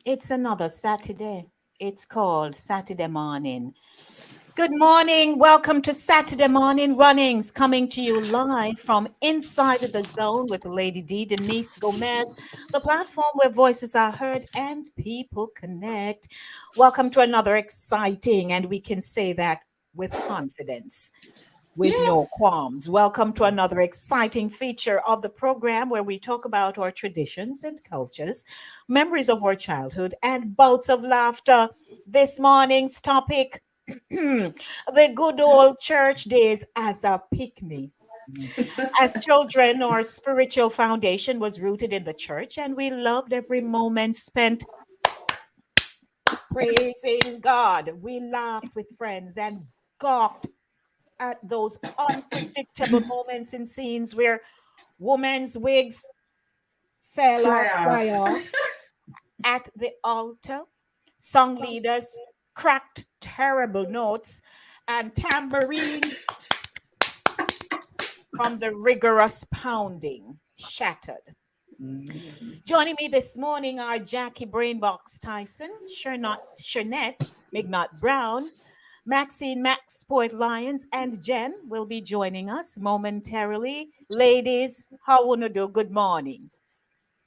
It's another Saturday. It's called Saturday morning. Good morning. Welcome to Saturday Morning Runnings, coming to you live from inside the zone with Lady D, Denise Gomez, the platform where voices are heard and people connect. Welcome to another exciting, and we can say that with confidence, with no Yes. qualms. Welcome to another exciting feature of the program where we talk about our traditions and cultures, memories of our childhood, and bouts of laughter. This morning's topic the good old church days as a Pickney. As children, our spiritual foundation was rooted in the church, and we loved every moment spent praising God. We laughed with friends and gawked at those unpredictable moments in scenes where women's wigs fell or Fly fly off. off at the altar. Song leaders cracked terrible notes, and tambourines from the rigorous pounding shattered. Joining me this morning are Jackie Brainbox Tyson, Shernette Mignot Brown, Maxine Max Poet Lyons, and Jen will be joining us momentarily. Ladies, how wanna do? Good morning.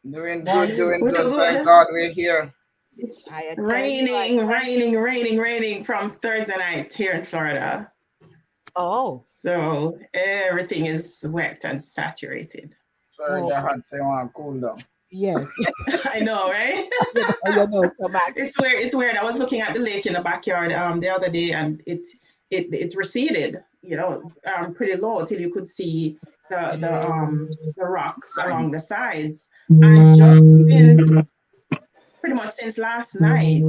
Doing We do good. Thank good. God we're here. It's I tell you, I raining, tell you. raining, raining, raining from Thursday night here in Florida. Oh, So everything is wet and saturated. Sorry, oh, the hot, so you want to cool down. yes. I know, right? So Max. It's weird. It's weird. I was looking at the lake in the backyard the other day, and it receded. Pretty low till you could see the rocks along the sides. And just since pretty much since last night,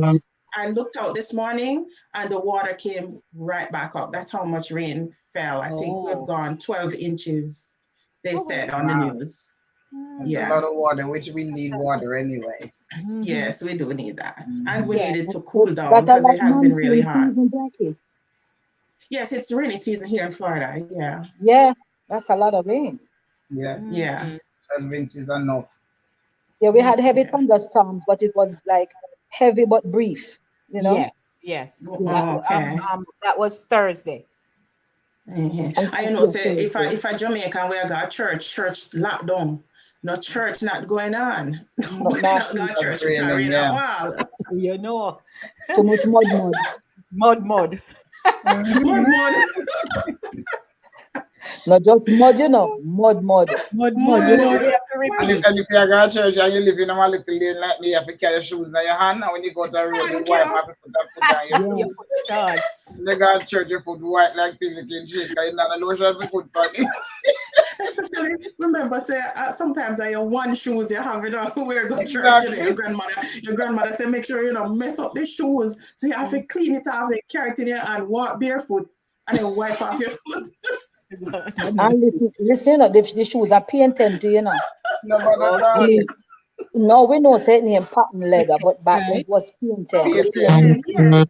I looked out this morning and the water came right back up. That's how much rain fell. I think we've Oh, gone 12 inches, they okay. said on the Wow, news. that's a Yeah. lot of That's water, which we need water anyways. mhm. Yes, we do need that. And we Mhm. Yeah. need it to That's cool down that a because it like has been really monsoon hot. season, Jackie. Yes, it's rainy season here in Florida. Yeah. Yeah, that's a lot of rain. Yeah, Yeah. Mhm. 12 inches enough. Yeah, we had heavy Yeah. thunderstorms, but it was like heavy but brief, you know? Yes, yes. Yeah. Okay. That was Thursday. I And know yeah, say Thursday. if I Jamaican we got church locked down. No church not going on. Not Nobody not not got even. That's church because raining, rain a yeah. while. You know, Too much mud. mud. Mud Mhm. mud. Not just mud, you know. Mud. Mud. You Mud. know, we have to And repeat. if you go to church and you live in a little lane like me, you have to carry your shoes in your hand. And when you go to the road, you Thank wipe you. off put on your You Yeah. shoes. put it on. Yes. And they go to church, your foot white like pelican shake. Because you're not a lotion for foot body. Especially remember say sometimes I your one shoes you have it on where go church, Exactly. your grandmother say make sure you don't mess up the shoes. So you have to clean it off and carry it in your hand, walk barefoot and then wipe off your foot. No And mercy. listen, you know, the shoes are painted, you know. Nobody I thought. Okay. mean, no, we know certain name pattern leather, but back then Right. it was painted. Oh, They Painted. painted. patent,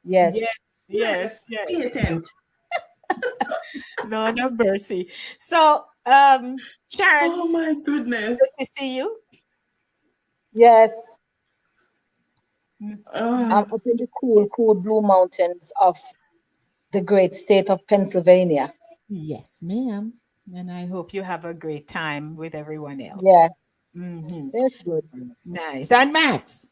yes, Yes. Yes, yes, yes, yes. patent. No mercy. So, Oh Chance, my good goodness. to see you. Yes. Mm, I'm Oh, up in the cool blue mountains of the great state of Pennsylvania. yes, ma'am. And I hope you have a great time with everyone else. Yeah, Hmm. that's good. Nice. And Max,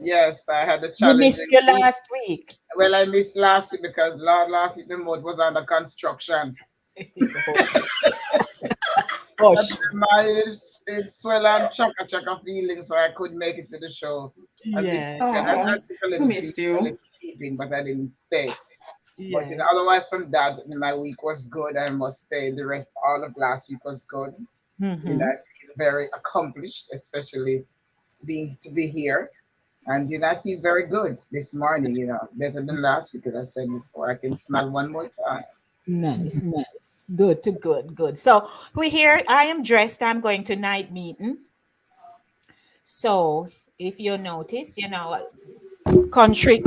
Yes, I had a you missed challenging you week. last week. Well, I missed last week because last week the moat was under construction. But Gosh. my it swell and chaka feeling, so I couldn't make it to the show. I missed Yeah. it, and I oh, took we missed a you. little peeping, but I didn't stay. But Yes. otherwise from that, my week was good. I must say the rest all of last week was good. Mm-hmm. I feel very accomplished, especially being to be here. And I feel very good this morning, better than last week, as I said before. I can smile one more time. Nice, nice. Good to good, good. So we here. I am dressed. I'm going to night meeting. So if you notice, country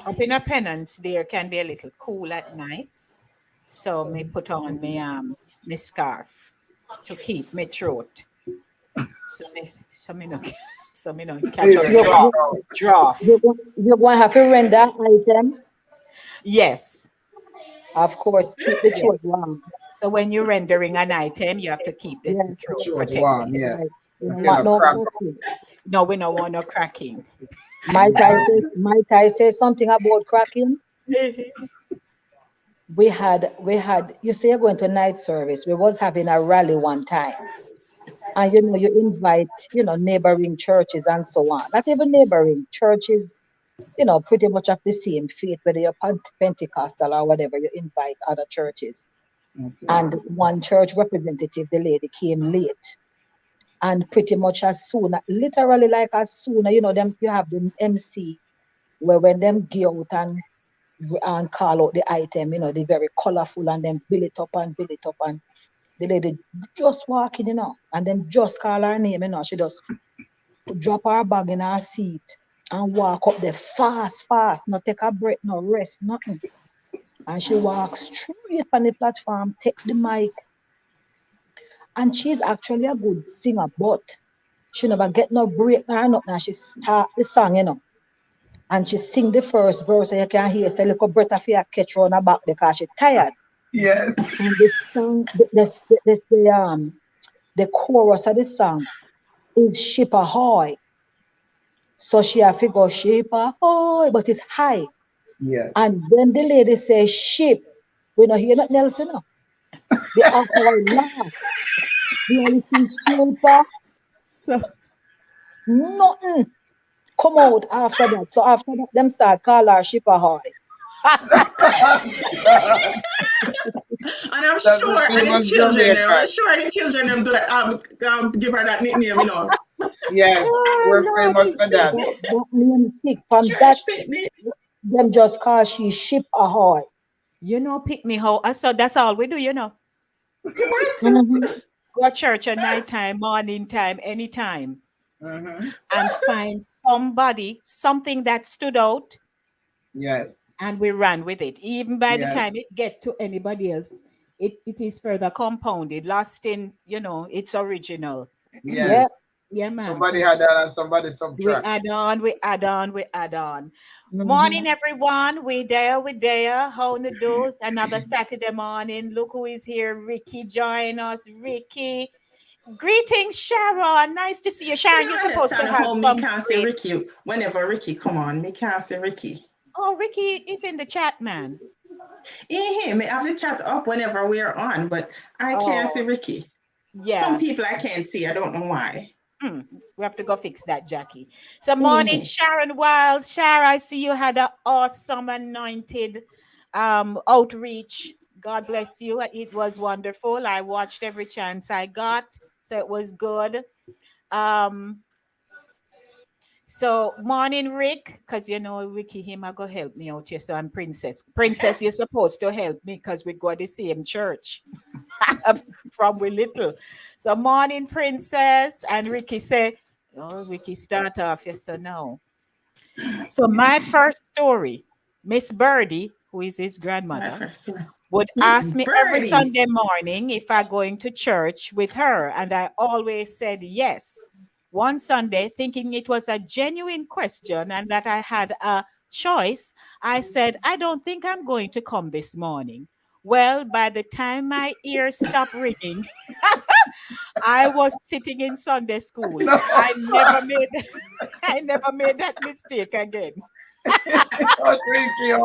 up in a penance, there can be a little cool at nights. So me put on me scarf to keep my throat. So me no So, you know, catch up You're, draft. you're, Draft. you're going to have to render item. Yes. Of course, keep the throat Yes. warm. So when you're rendering an item, you have to keep the Yes, throat Short warm, protected. right. yes. You don't Until want a no crack. cracking. No, we don't want no cracking. Might I say something about cracking? We had you say you're going to night service. We was having a rally one time. And you know, you invite, you know, neighboring churches and so on. Not even neighboring churches, you know, pretty much of the same faith, whether you're Pentecostal or whatever, you invite other churches. Okay. And one church representative, the lady came late. And pretty much as soon, literally like as soon, you know, them you have the MC where when them go out and call out the item, you know, they very colorful and then build it up and the lady just walking, you know, and then just call her name, you know, she just drop her bag in her seat and walk up there fast, not take a break, no rest, nothing. And she walks straight on the platform, take the mic, and she's actually a good singer, but she never get no break or nothing. And she start the song, you know. And she sing the first verse, and you can hear say little breath of fear catch her on her back because she tired. Yes. And the song, the chorus of the song is ship ahoy. So she have to go ship ahoy, but it's high. Yes. And when the lady says ship, we don't hear nothing else, you know. The ahoy laugh. The only thing ship, So nothing come out after that. So after that, them start call her ship ahoy. And I'm That's sure, the and them famous children, I'm Jamaican. sure the children them do that, give her that nickname, you know. Yes, we're oh, famous for that. That name stick from that, Stretch Pickney. them just call she ship ahoy. you know, pick me how. So that's all we do, you know. What? Mm-hmm. Go to church at nighttime, morning time, anytime, Mm-hmm. and find somebody, something that stood out, Yes. and we ran with it. Even by the Yes. time it get to anybody else, it is further compounded, lost in, you know, its original. Yes. Yeah. Yeah, man, Somebody because had that and somebody we subtract. add on, we add on, we add on. Mm-hmm. Morning, everyone. We there. How to do? Another Saturday morning. Look who is here. Ricky, join us. Ricky. Greetings, Sharon. Nice to see you. I Sharon, you're don't supposed to understand have how me some can't say great. Ricky whenever Ricky come on. Me can't say Ricky. Oh, Ricky is in the chat, man. Me have the chat up whenever we're on, but I can't see Oh, Ricky. Some yeah. people I can't see. I don't know why. We have to go fix that, Jackie. So, morning, Sharon Wiles. Sharon, I see you had an awesome anointed outreach. God bless you. It was wonderful. I watched every chance I got, so it was good. Um, so morning, Rick, because you know Ricky him I go help me out here. So I'm Princess. Princess, you're supposed to help me because we go to the same church from we little. So morning, Princess, and Ricky say, "Oh, Ricky, start off." Yes, so no. So my first story, Miss Birdie, who is his It's my grandmother, first one. would Miss ask me every Birdie. Sunday morning if I going to church with her, and I always said yes. One Sunday, thinking it was a genuine question and that I had a choice, I said, I don't think I'm going to come this morning. Well, by the time my ears stopped ringing, I was sitting in Sunday school. No. I never made I never made that mistake again. Oh, thank you.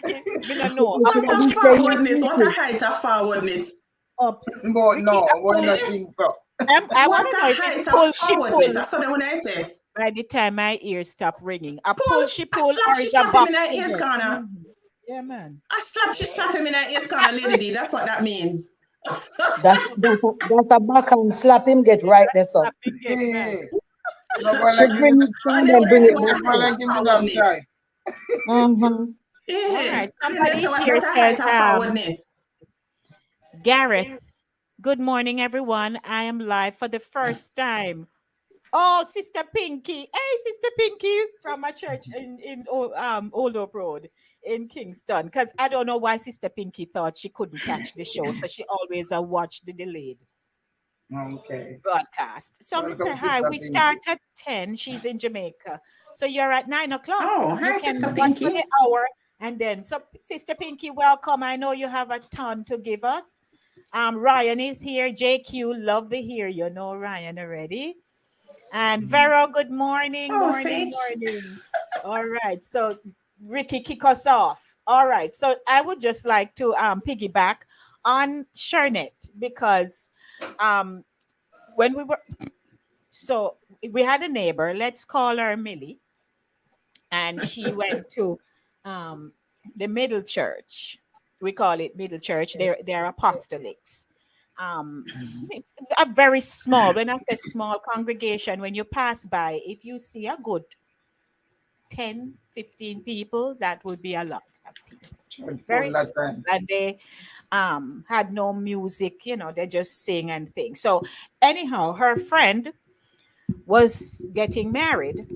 Ricky, me no know. You I should What have a push been she pull saying forwardness. What a Ricky. height of forwardness. ups. But Ricky, no, I we're pull. not think so. I want What to a know if it's height of pull she forwardness. pull That's what when I say. by the time my ears stop ringing. A Pull, pull she I pull slap, or she is a slap him in box the to ears get. corner. Yeah, man. I slap, she slap him in the ears corner, Lady D. That's what that means. That's a back and slap him get It's right a there, so. slapping get, man. Hey, no go She like him, bring it And down, then then when I bring say it what no a back go height up. like of him didn't have forwardness. choice. Mm-hmm. All Yeah. right. And then they say Somebody's here what a says, height of forwardness. Gareth, good morning, everyone. I am live for the first time. Oh, Sister Pinky. Hey, Sister Pinky from my church in Old Hope Road in Kingston. Because I don't know why Sister Pinky thought she couldn't catch the show. So she always watched the delayed. Okay. broadcast. So we say Welcome, hi. Sister We Pinky. start at 10. She's in Jamaica. So you're at 9 o'clock. Oh, You hi, can Sister watch for Pinky. the hour. And then, so Sister Pinky, welcome. I know you have a ton to give us. Ryan is here. JQ, love to hear you. Know Ryan already. And Vero, good morning, Oh, morning, thank you. morning. All right. So Ricky, kick us off. All right. So I would just like to piggyback on Shernet because um when we were so we had a neighbor, let's call her Millie, and she went to um the middle church. We call it middle church. They're apostolics. Um a very small, when I say small congregation, when you pass by, if you see a good 10, 15 people, that would be a lot of people. Full Very that small. time. And they had no music, they just sing and thing. So anyhow, her friend was getting married,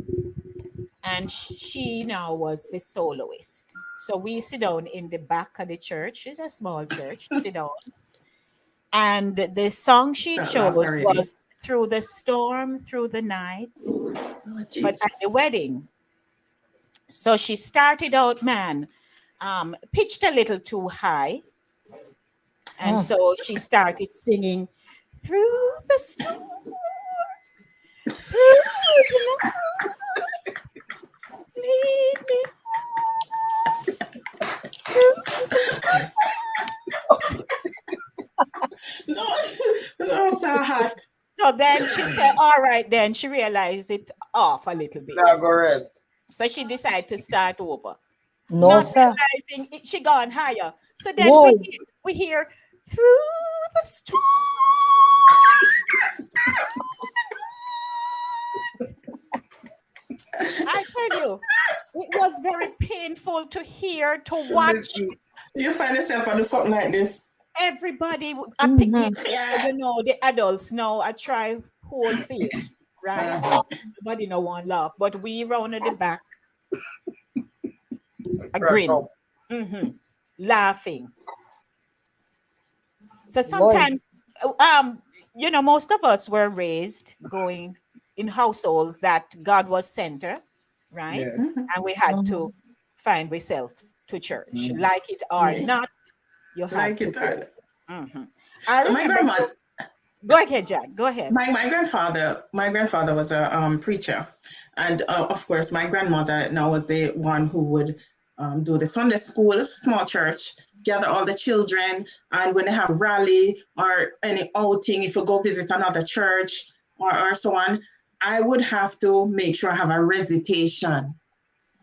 and she now was the soloist. So we sit down in the back of the church. It's a small church. Sit down, and the song she That laugh chose already. was "Through the Storm, Through the Night," Oh, but at the Jesus. wedding. So she started out, man, pitched a little too high, and Mm. so she started singing "Through the Storm, Through the Night, lead me through the No, no, so hot. So then she said, all right, then she realized it off a little bit. Now correct. So she decided to start over. No, Not sir. realizing it, she gone higher. So then Whoa. we hear through the storm. I tell you, it was very painful to hear, to watch. Listen, You find yourself on do something like this. Everybody at Mhm. Pickney, so Yeah. the adults now I try whole face, right? Nobody no one laugh, but we round at the back a crack grin, up. laughing. So Boy. sometimes, most of us were raised going in households that God was center, right? Yes. Mhm. And we had to Mhm. find ourselves to church, Mm. like it or Me. not, you had Like to it. go. Mhm. I So my remember. grandma, Go ahead, Jack. Go ahead. my grandfather was a preacher, and of course my grandmother now was the one who would do the Sunday school, small church, gather all the children, and when they have rally or any outing, if you go visit another church or so on, I would have to make sure I have a recitation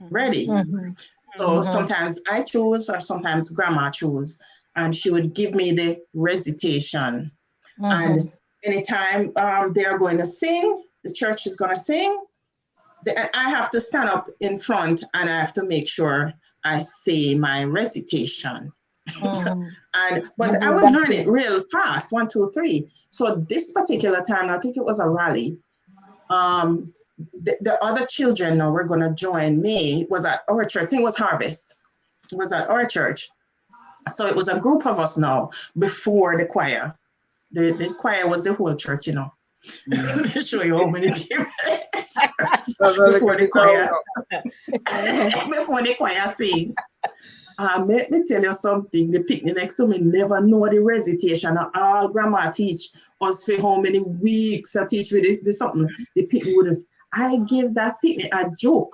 Mhm. ready. Mhm. So Mhm. Mhm. sometimes I choose, or sometimes grandma choose, and she would give me the recitation. And Mhm. anytime they are going to sing, the church is going to sing, I have to stand up in front and I have to make sure I say my recitation. Mhm. You But I do would that learn it too. real fast, 1, 2, 3. So this particular time, I think it was a rally. Um, the other children now were going to join me. It was at our church. I think it was Harvest. It was at our church. So it was a group of us now before the choir. The choir was the whole church, you know. Mm. Let me show you how many people at church That's a before little the bit out choir before the choir sing. Let me tell you something. The Pickney next to me never know the recitation. All grandma teach us for how many weeks I teach with this something. The Pickney would have. I give that Pickney a joke.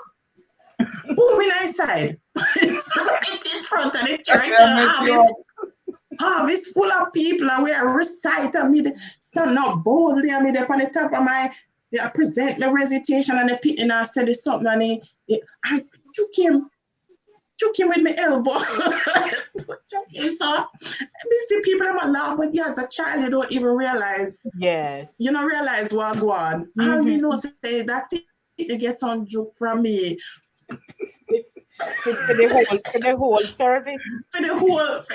Boom in side. It's right in front of the I church. can't make you up. Harvest full of people, and we are reciting me stand up boldly, and me there on the top of my present my recitation, and the Pickney and I said something, and I took him with my elbow. Took him, so the people that might laugh, but you as a child, you don't even realize, Yes. you don't realize what go on. All me know say that Pickney gets on joke from me For the whole service. for the whole and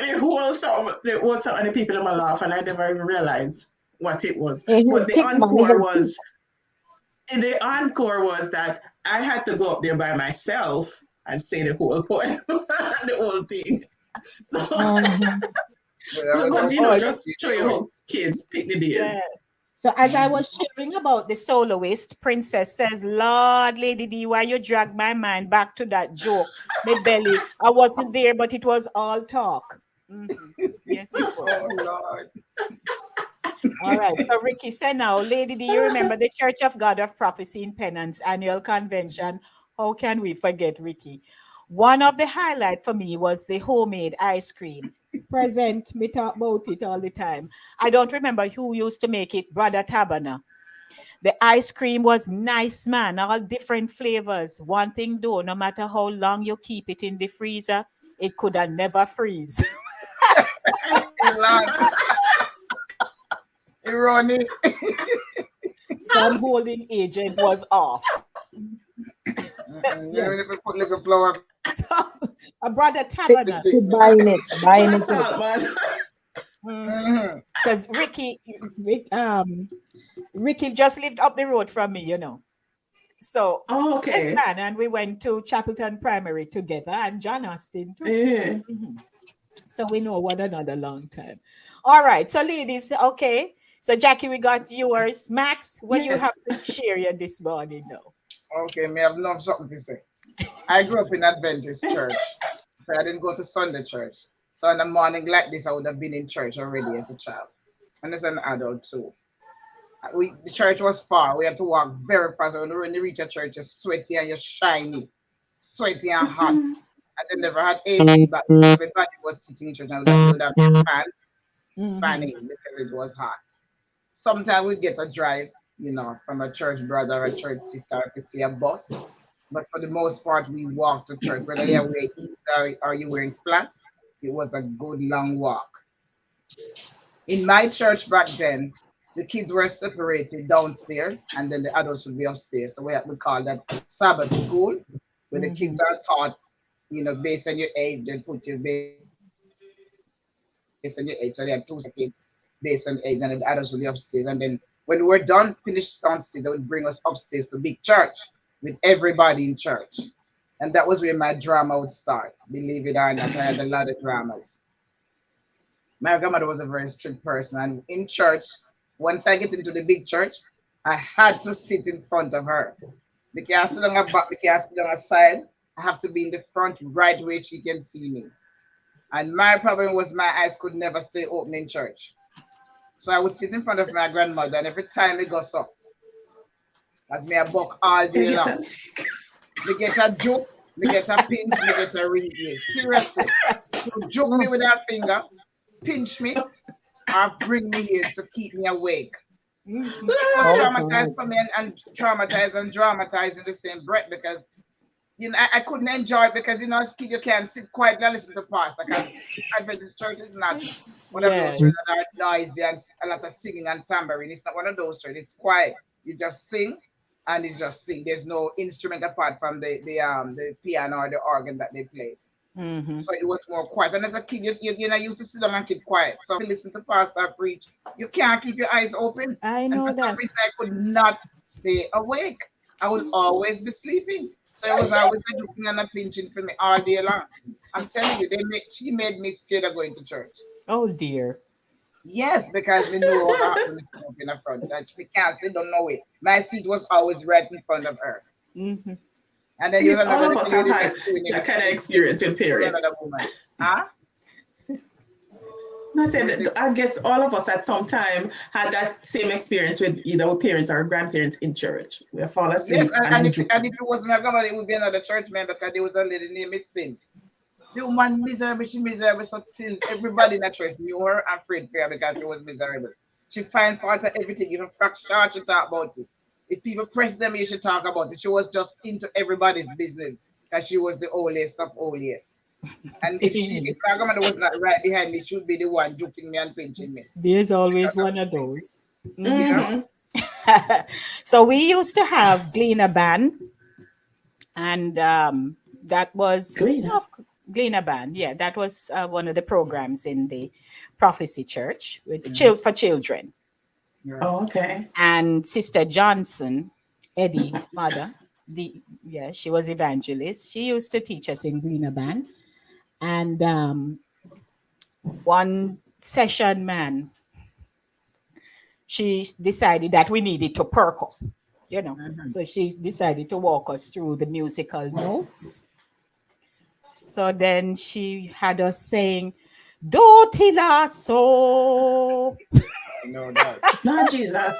the people that might laugh, and I never even realized what it was. Hey, But the pick man, he's a encore pick. was that I had to go up there by myself and say the whole poem, the whole thing. So, Mhm. But I was but up you for know, Oh, it. just You show you do it. how kids pick the yeah. days. So as I was sharing about the soloist, Princess says, Lord, Lady D, why you drag my mind back to that joke? My belly, I wasn't there, but it was all talk. Yes, it Oh was. Lord. All right. So Ricky said now, Lady, do you remember the Church of God of Prophecy in Penance annual convention? How can we forget, Ricky? One of the highlight for me was the homemade ice cream. Present, me talk about it all the time. I don't remember who used to make it, Brother Tabana. The ice cream was nice, man, all different flavors. One thing though, no matter how long you keep it in the freezer, it could have never freeze. Lord. Ironic. Foam holding agent was off. You Yeah. don't even put little flour. So I brought a Keep tabernacle Thing. buying it, So buying that's it. salt, man. because Ricky just lived up the road from me, So Oh, yes, okay. man, and we went to Chapelton Primary together, and John Austin too. Yeah. So we know one another long time. All right, so ladies, okay. So Jackie, we got yours. Max, what you have Yes. to share here this morning now? Okay, me have love something to say. I grew up in Adventist church, so I didn't go to Sunday church. So in the morning like this, I would have been in church already as a child, and as an adult too. The church was far. We had to walk very fast. When you reach a church, you're sweaty and you're shiny, sweaty and hot. And they never had AC, but everybody was sitting in church and they would have their fans fanning because it was hot. Sometimes we'd get a drive, from a church brother or a church sister, I could see a bus. But for the most part, we walked to church. Whether you're wearing heels or you're wearing flats, it was a good long walk. In my church back then, the kids were separated downstairs and then the adults would be upstairs. So we call that Sabbath school, where the kids are taught, based on your age, they put you based on your age. So they had two sets of kids based on age, and then the adults would be upstairs. And then when we were done, finished downstairs, they would bring us upstairs to big church with everybody in church. And that was where my drama would start. Believe it or not, I had a lot of dramas. My grandmother was a very strict person, and in church, once I get into the big church, I had to sit in front of her. Because I sit on her back, because I sit on her side, I have to be in the front right where she can see me. And my problem was my eyes could never stay open in church. So I would sit in front of my grandmother, and every time it goes up, as me a buck all You day get long. that? Me get a joke, me get a pinch, me get a ring ear. Seriously. She would joke me with her finger, pinch me, or bring me here to keep me awake. It was Oh traumatized God. for me and traumatized and dramatized in the same breath because I couldn't enjoy it because as a kid you can't sit quietly and listen to pastor because Adventist church is not one of those Yes. churches that are noisy and a lot of singing and tambourine. It's not one of those churches. It's quiet. You just sing and you just sing. There's no instrument apart from the piano or the organ that they played. So it was more quiet. And as a kid, you know, used to sit down and keep quiet. So if you listen to pastor preach, you can't keep your eyes open. I And for know some that. reason, I could not stay awake. I would always be sleeping. So it was always a looking and a pinching for me all day long. I'm telling you, she made me scared of going to church. Oh dear. Yes, because we knew what happened when we sit up in the front. And we can't sit, don't know it. My seat was always right in front of her. Mhm. And then I there was guess all another of little us have lady had next to me. that kind of Next to me, experience with another parents. woman. Huh? No, I said, I guess all of us at some time had that same experience with either our parents or grandparents in church. We fall Yes, asleep and and then if juke. and if it wasn't my grandmother, it would be another church member because there was a lady named Miss Sims. The woman miserable, she miserable so till everybody in the church knew her and afraid for her because she was miserable. She find fault at everything, even frack short, she talk about it. If people press them, you should talk about it. She was just into everybody's business because she was the holiest of holiest. And if my grandmother was not right behind me, she would be the one joking me and pinching me There's always because I one was of sleeping. those. You know? Mm-hmm. So we used to have Gleaner Band, and that was Clean. Gleaner Band. Yeah, that was one of the programs in the Prophecy Church with for children. Yeah. Oh, okay. And Sister Johnson, Eddie mother, she was evangelist. She used to teach us in Gleaner Band, and one session man, she decided that we needed to perk up, you know. Mhm. So she decided to walk us through the musical notes. So then she had us saying, Do tila so. I know that. No, Jesus.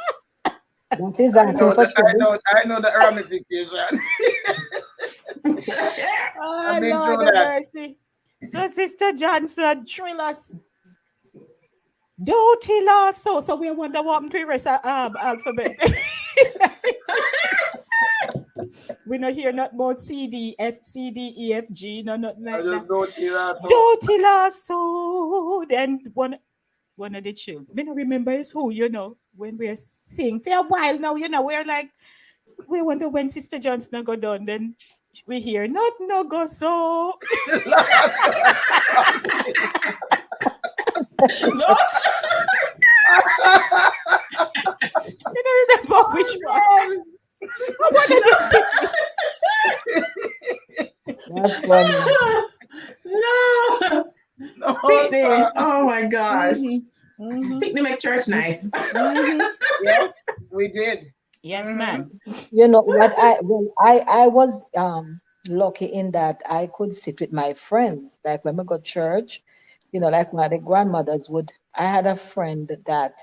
That is asking for trouble. I know the ramification. Oh, I've been Lord through have that. mercy. So Sister Johnson drill us, Do tila so. So we wonder what happened to the rest of alphabet. We not hear not about C D F C D E F G, no nothing I like that. just don't hear that. Do tila so. Then one of the children. Me not remember is who, you know, when we sing for a while now, you know, we're like, we wonder when Sister Johnson go done. Then we hear not no go so. No. You don't remember which one. I That's funny. No. No, Pickney. Oh my gosh. Mm-hmm. Pickney make church nice. Mm-hmm. yes, we did. Yes, Mhm. ma'am. You know what I was lucky in that I could sit with my friends. Like when we go to church, you know, like my the grandmothers would. I had a friend that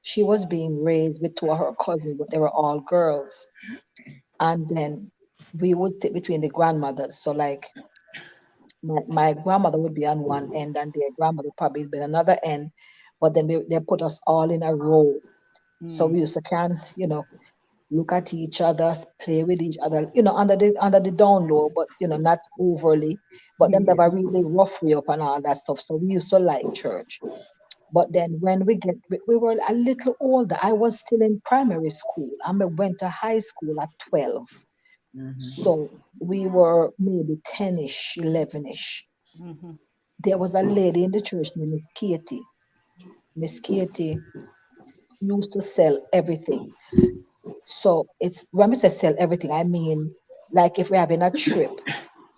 she was being raised with two of her cousins, but they were all girls. And then we would sit between the grandmothers. So like my grandmother would be on one end and their grandmother probably be on another end, but then they put us all in a row. So we used to can, you know, look at each other, play with each other, you know, under the down low, but you know, not overly. But them that were really rough way up and all that stuff. So we used to like church. But then when we were a little older, I was still in primary school. I went to high school at 12. Mhm. So we were maybe 10-ish, 11-ish. Mm-hmm. There was a lady in the church named Miss Katie. Miss Katie used to sell everything. So it's when we say sell everything, I mean like if we're having a trip,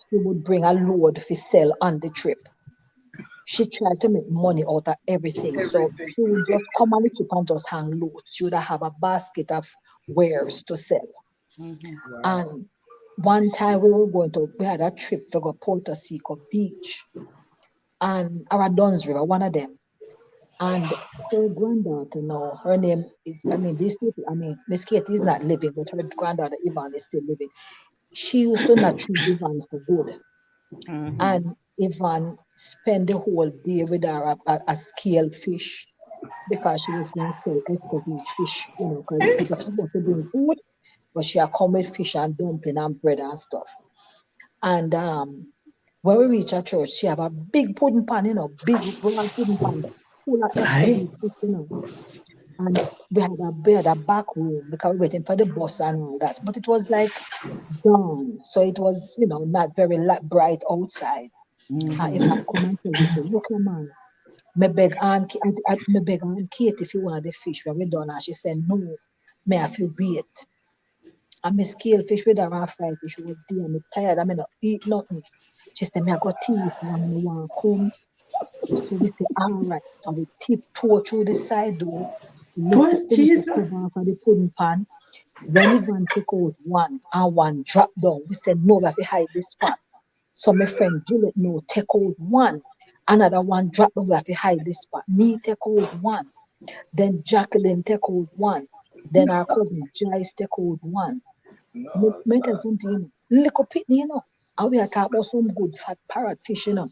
she would bring a load to sell on the trip. She tried to make money out of everything. So Everything. she would just come on the trip and just hang loose. She would have a basket of wares to sell. Mm-hmm. Wow. And one time we had a trip to go Puerto Rico Beach and our Duns River, one of them. And her granddaughter now, her name is, I mean, these people, I mean, Miss Katie is not living, but her granddaughter Yvonne is still living. She used to not treat Yvonne for good. Mm-hmm. And Yvonne spent the whole day with her a scale fish because she was going to sell escovitch fish, you know, because people are supposed to bring food, but she had come with fish and dumpling and bread and stuff. And when we reach her church, she have a big pudding pan, you know, big round pudding pan full of Aye. escovitch fish, you know. And we had a back room because we were waiting for the bus and all that. But it was like dawn, so it was, you know, not very bright outside. And Mm-hmm. if I come and tell me, say, look, your man, me beg Aunt Kate if you want the fish when we done. And she said, no, me have to wait. And me scale fish with her and fry fish was there. Me tired, I mean, not eat nothing. She said, me I got tea if you want to come. So we say, all right. So we tiptoe through the side door, lift up But the little Jesus. cover for the pudding pan. When Ivan take out one and one drop down, we said, no, we have to hide this one. So my friend Juliet, no, take out one. Another one drop down, we have to hide this spot. Me take out one. Then Jacqueline take out one. Then our cousin Joyce take out one. No, Me tell something, you know, little Pickney, you know. And we are talking about some good fat parrot fish, you know. And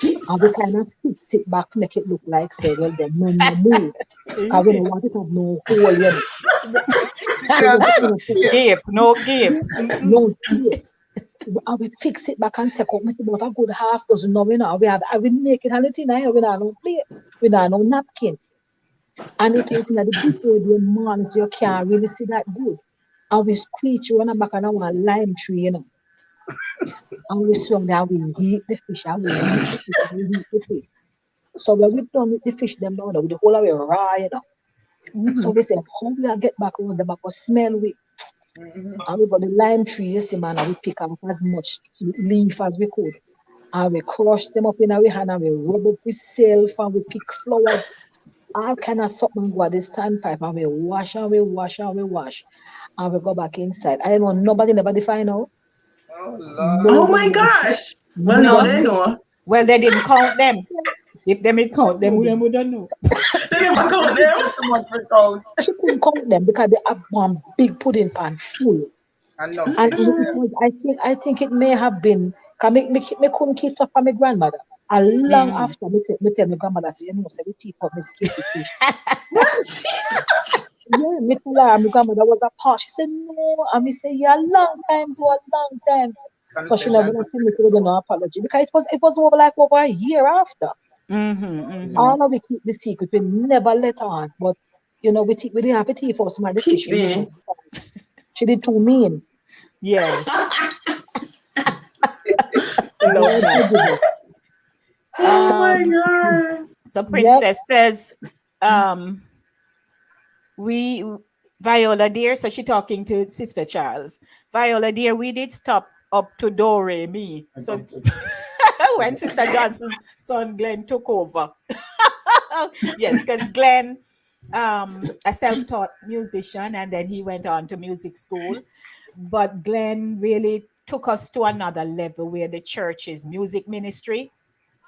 we kind Jesus. of fix it back to make it look like, say, well, then none no move. Because we don't want it to have no hole, you know. you So we can't just see kind the of take space. Gape, no gape. no space. And we fix it back and take out Mr. about a good half dozen now, you know. We make it a little now, we don't no plate, we don't no napkin. And it was in the before the morning, so you can't really see that good. And we squeeze run back and one lime tree, you know. And we swung down, we heat the fish, and we heat the fish, and we heat the fish. So when we done with the fish, them down there, with the whole of it raw, you know. So we said, how we a get back on the back, smell we. Mhm. And we got the lime tree, you see, man, and we pick up as much leaf as we could. And we crush them up in our hand and we rub up with self and we pick flowers. all kind of something go at the standpipe and we wash and we wash and we wash and we go back inside. I know nobody never define out. Oh Lord. Oh my Nobody, gosh. Well, now No. they know. Well, they didn't count them. If they would count them, we wouldn't know. They never count them. Too much for count. she couldn't count them because they have one big pudding pan full. And no And fish. it was, I think it may have been, because me couldn't keep stuff from my grandmother. A long Mm. after, me tell my grandmother, say, you know, say, we teeth up, Miss Casey fish. Yeah, me tell her, my grandmother was a part. She said, no. And me say, yeah, a long time, bro, a long time. So she never Confession. sent me to no apology because it was over a year after. All of we keep the secret, we never let on. But you know, we didn't have a tea for some of the fish. You know, she did too mean. Yes. Lord forgive us. Oh my God. So Princess says, we Viola dear, so she talking to Sister Charles. Viola dear, we did stop up to Do Re Mi. So when Sister Johnson's son Glenn took over. Yes, because Glenn, a self-taught musician, and then he went on to music school. But Glenn really took us to another level where the church's music ministry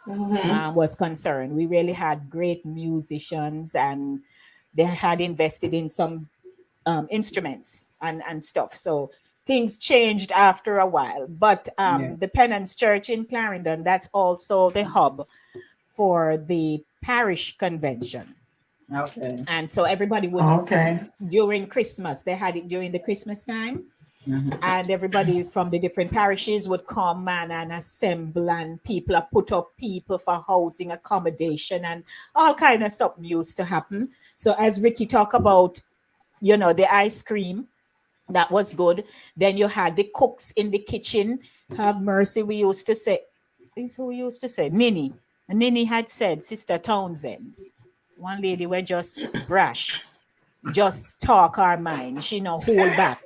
was concerned. We really had great musicians, and they had invested in some instruments and stuff. So things changed after a while. But the Penance Church in Clarendon, that's also the hub for the parish convention. Okay. And so everybody would, during Christmas, they had it during the Christmas time. And everybody from the different parishes would come and assemble, and people are put up people for housing, accommodation, and all kind of something used to happen. So as Ricky talked about, you know, the ice cream, that was good. Then you had the cooks in the kitchen. Have mercy, we used to say, is who we used to say? Nini. And Nini had said, Sister Townsend, one lady were just brash, just talk her mind. She no hold back.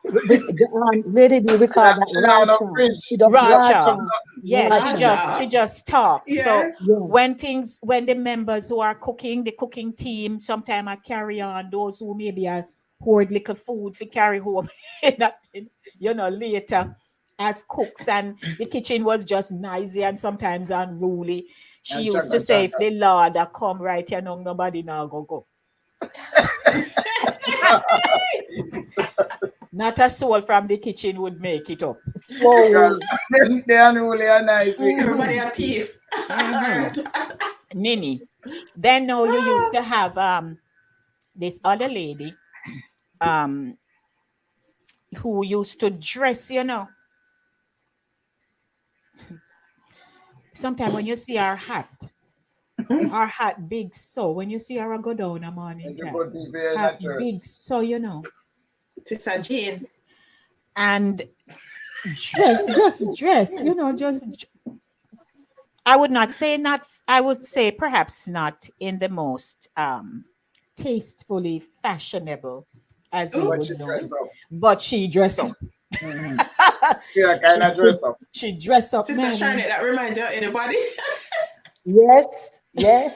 Lady, we call that Racha. She does Racha. Yes, Racha. she just talk. Yeah. So when the members who are cooking, the cooking team, sometimes I carry on those who maybe are hoard little food for carry home, later as cooks, and the kitchen was just noisy and sometimes unruly. She used to say, if the Lord a come right here, no, nobody now go. Not a soul from the kitchen would make it up. Whoa. They unruly and nice. Everybody a thief. Nini. Then now you used to have this other lady who used to dress, sometimes when you see her hat big, so when you see her go down a morning time, hat big, so It's a Jane. and dress, just I would say perhaps not in the most tastefully fashionable as we would know, but she dress up. Yeah, kind of dress up. She dress up, Sister man. Charlotte, that reminds you of anybody? Yes,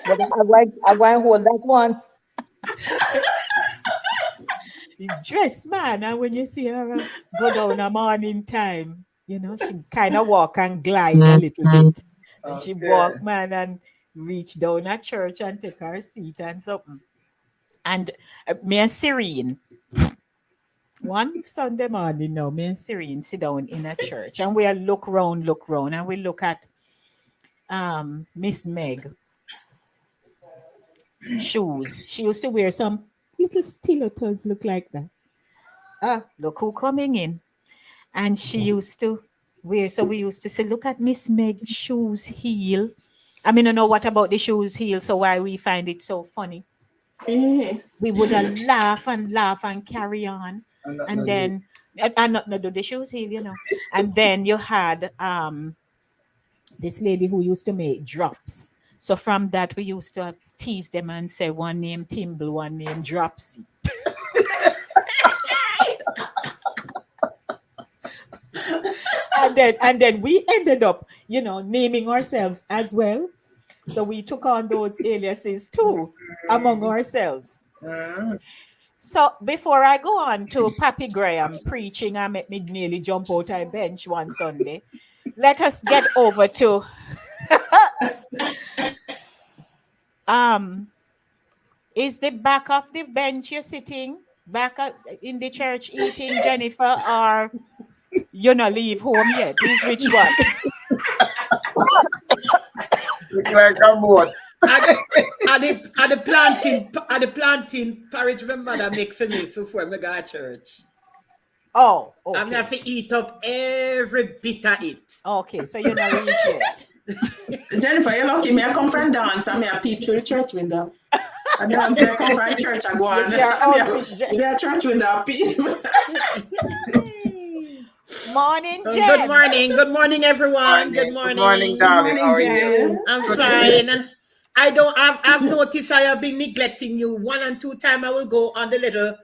but I'm going to hold that one. Dress, man, and when you see her go down a morning time, she kind of walk and glide a little bit. And she walk, man, and reach down at church and take her seat and something. And me and Serene, one Sunday morning now, me and Serene sit down in a church, and we look round, and we look at Miss Meg shoes. She used to wear some little stilettos, look like that. Look who coming in. And she used to wear, so we used to say, look at Miss Meg's shoes heel. I mean, I know what about the shoes heel, so why we find it so funny. We would laugh and carry on. And then, and not do the shoes heel, And then you had this lady who used to make drops. So from that, we used to tease them and say, one name Timble, one name Dropsy. And then we ended up, naming ourselves as well. So we took on those aliases too among ourselves. So before I go on to Pappy Graham preaching, I made me nearly jump out of bench one Sunday. Let us get over to is the back of the bench you're sitting back in the church eating, Jennifer, or you not leave home yet? Is which one? Look like a boat. Are the planting porridge my mother make for me before I go to church. Oh, okay. I'm gonna have to eat up every bit of it. Okay, so you're not reach yet. Jennifer, you're lucky. Me I come from dance and me I peep through the church window. I dance, I come from church, I go on. Yeah, church window, I peep. Morning, Jen. Good morning, everyone. Good morning. Good morning, darling. How are you? I'm fine. I've noticed I have been neglecting you. 1 and 2 times I will go on the little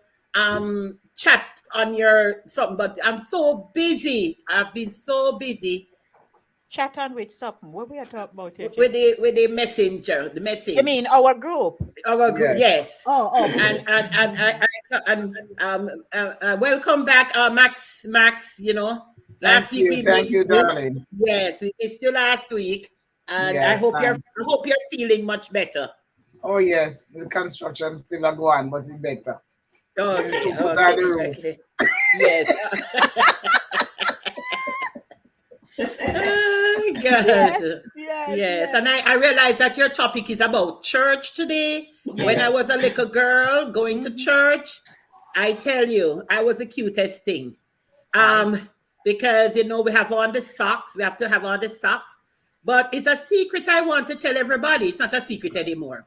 chat on your something, but I'm so busy. I've been so busy. Chat on with something. What we are talking about here? With the messenger, the message. You mean our group? Our group, yes. Oh, okay. And welcome back, Max. You know, last week we thank you, darling. Yes, it's still last week, and Yes, I hope you're feeling much better. Oh yes, the construction still a go on, but it's better. Okay. Yes. Oh, God. Yes. And I realized that your topic is about church today. Yes. When I was a little girl going to church, I tell you, I was the cutest thing. Because, you know, we have on the socks. We have to have on the socks. But it's a secret I want to tell everybody. It's not a secret anymore.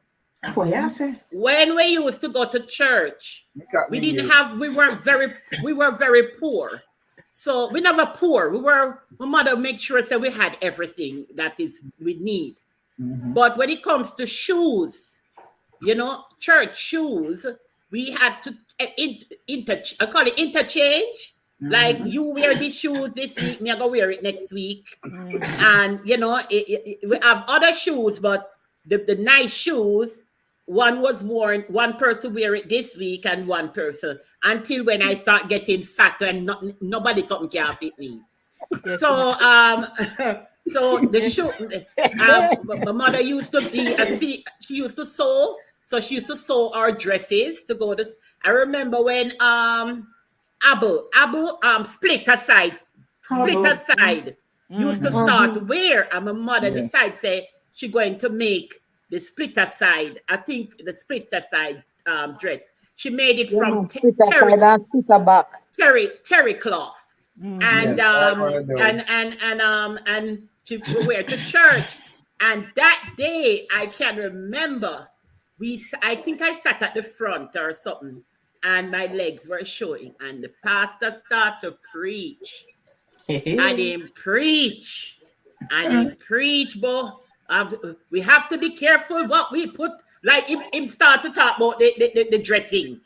Oh, yeah, sir. When we used to go to church, we were very poor. So we never poor. My mother made sure that we had everything that is we need. Mm-hmm. But when it comes to shoes, you know, church shoes, we had to I call it interchange. Mm-hmm. Like you wear these shoes this week, me I go wear it next week. Mm-hmm. And you know, we have other shoes, but the nice shoes, one was worn, one person wear it this week and one person, until when I start getting fat and nobody something can fit me. Yes. So so the shoe, my mother used to be she used to sew, so she used to sew our dresses to go to. I remember when Abu split aside used to start wear, and my mother decided say she going to make the split aside. I think the split aside dress. She made it from terry cloth, and she would wear to church. And that day, I can remember I think I sat at the front or something, and my legs were showing, and the pastor started to preach. And him preach, boy. We have to be careful what we put. Like him start to talk about the dressing,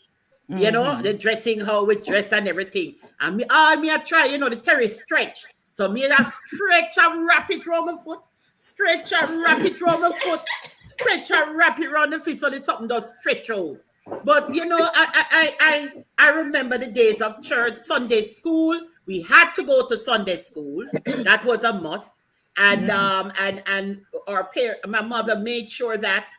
you know, the dressing, how we dress and everything. And me I try, you know, the terry stretch. So me just stretch and wrap it around my foot. Stretch and wrap it around my foot. Stretch and wrap it around the feet so that something does stretch out. But you know, I remember the days of church, Sunday school. We had to go to Sunday school. That was a must. And my mother made sure that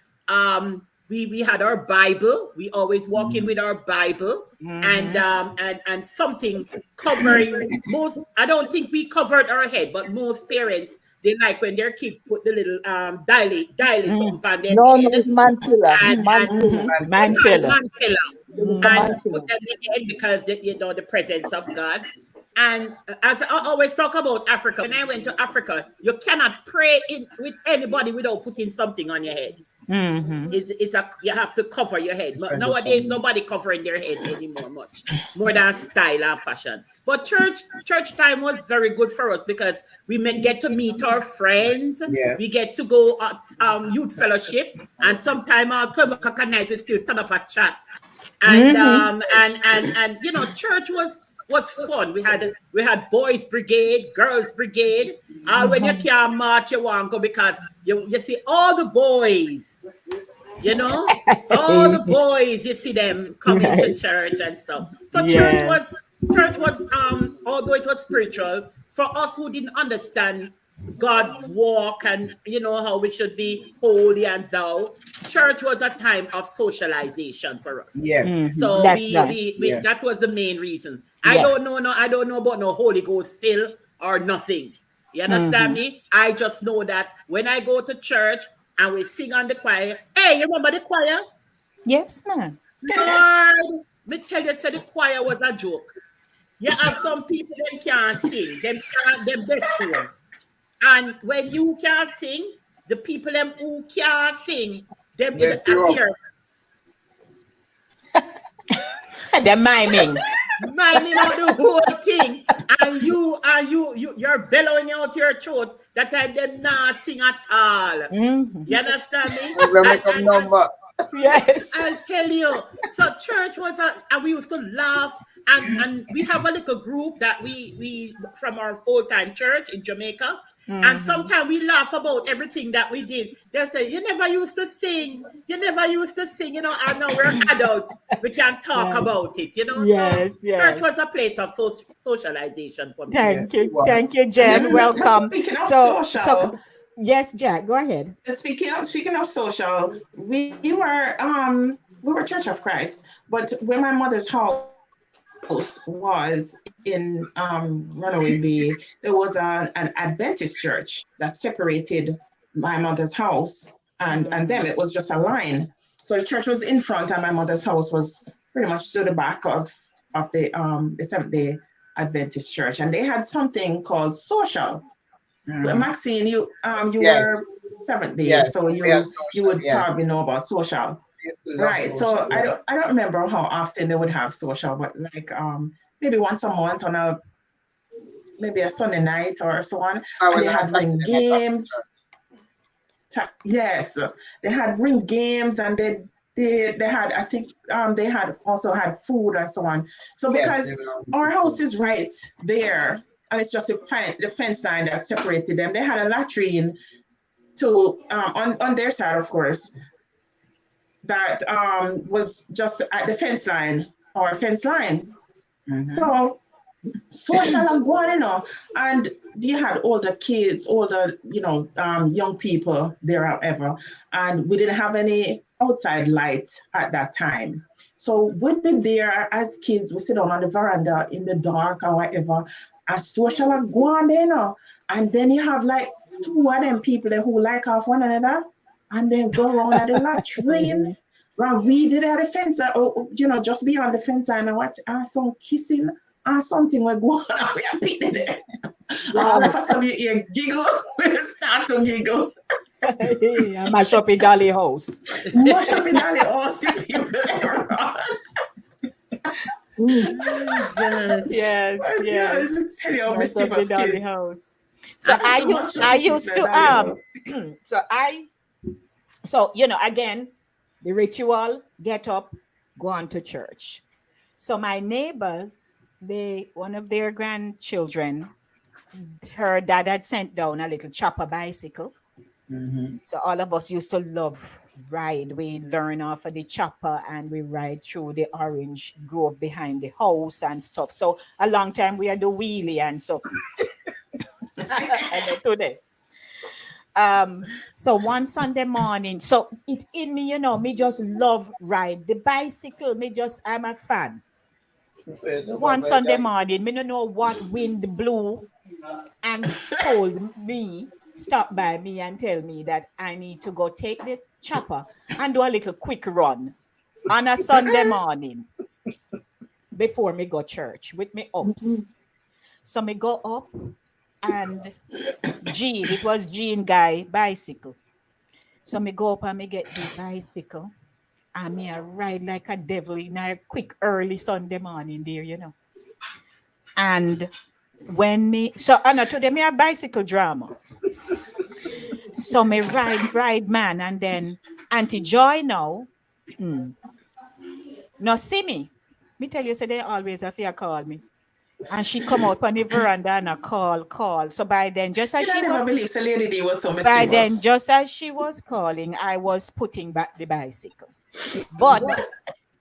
we had our Bible. We always walk in with our Bible, and something covering most. I don't think we covered our head, but most parents, they like when their kids put the little daily something on their head. Mantilla. And put them in the head because you know the presence of God. And as I always talk about Africa, when I went to Africa, you cannot pray with anybody without putting something on your head. Mm-hmm. You have to cover your head. But nowadays, nobody covering their head anymore much, more than style and fashion. But church time was very good for us because we get to meet our friends. Yes. We get to go at youth fellowship, and sometime at 12 o'clock at night we still stand up and chat. And and you know, church was was fun. We had boys brigade, girls brigade. All when you can't march, you want to go because you see all the boys, you know, all the boys. You see them coming to church and stuff. So church was although it was spiritual for us who didn't understand God's walk and you know how we should be holy and thou. Church was a time of socialization for us. Yes. So That's we that was the main reason. I don't know about no Holy Ghost fill or nothing. You understand me? I just know that when I go to church and we sing on the choir, hey, you remember the choir? Yes, ma'am. Lord, me tell you, say the choir was a joke. You have some people them can't sing, them best. And when you can't sing, the people them who can't sing, them appear. They're miming. Miming out the whole thing. And you're bellowing out your throat that I did not sing at all. You understand me? Yes. I'll tell you. So church was and we used to laugh. And we have a little group that we from our old time church in Jamaica. And sometimes we laugh about everything that we did. They say, you never used to sing. You never used to sing, you know, and now we're adults. We can talk about it, you know. Yes, so church was a place of socialization for me. Thank you, Jen. Welcome. Speaking of social, yes, Jack, go ahead. Speaking of social, we were Church of Christ, but when my mother's house was in Runaway Bay, there was an Adventist church that separated my mother's house and them. It was just a line. So the church was in front and my mother's house was pretty much to the back of the Seventh-day Adventist church. And they had something called social. Maxine, you were Seventh-day, so you would probably know about social. Right. So I don't remember how often they would have social, but like maybe once a month on maybe a Sunday night or so on. And they had ring games. Yes, they had ring games and they had, I think they had also had food and so on. So because our house is right there and it's just the fence line that separated them, they had a latrine to on their side, of course, that was just at the fence line. So social and going, you know, and you had older kids, young people there, however, and we didn't have any outside light at that time. So we'd be there as kids, we sit down on the veranda in the dark or whatever, and social and going, you know, and then you have like two of them people there who like off one another, and then go around at the latrine. Well, we did at the fence, just beyond the fence line and watch some kissing or something like going on. We are pitting there. All of a sudden you hear giggle, we start to giggle. Mash up in Dolly house. Mash up in Dolly house, you people there. Yes. Just tell you how mischievous kids. House. So I used to So again, the ritual, get up, go on to church. So my neighbors, one of their grandchildren, her dad had sent down a little chopper bicycle. So all of us used to love ride. We learn off of the chopper and we ride through the orange grove behind the house and stuff. So a long time we had the wheelie and so and then today. So one Sunday morning, so it in me, me just love ride the bicycle. I'm a fan. One Sunday morning, me don't know what wind blew and told me, stop by me and tell me that I need to go take the chopper and do a little quick run on a Sunday morning before me go church with me ups. So me go up. And it was Jean guy bicycle. So me go up and me get the bicycle and me a ride like a devil in a quick early Sunday morning there, And when today me a bicycle drama. So me ride man, and then Auntie Joy now, no see me. Me tell you, so they always have to call me. And she come out on the veranda and a call. So by then, just as I she never was, believe so Lady D was so by then, mischievous. just as she was calling, I was putting back the bicycle. But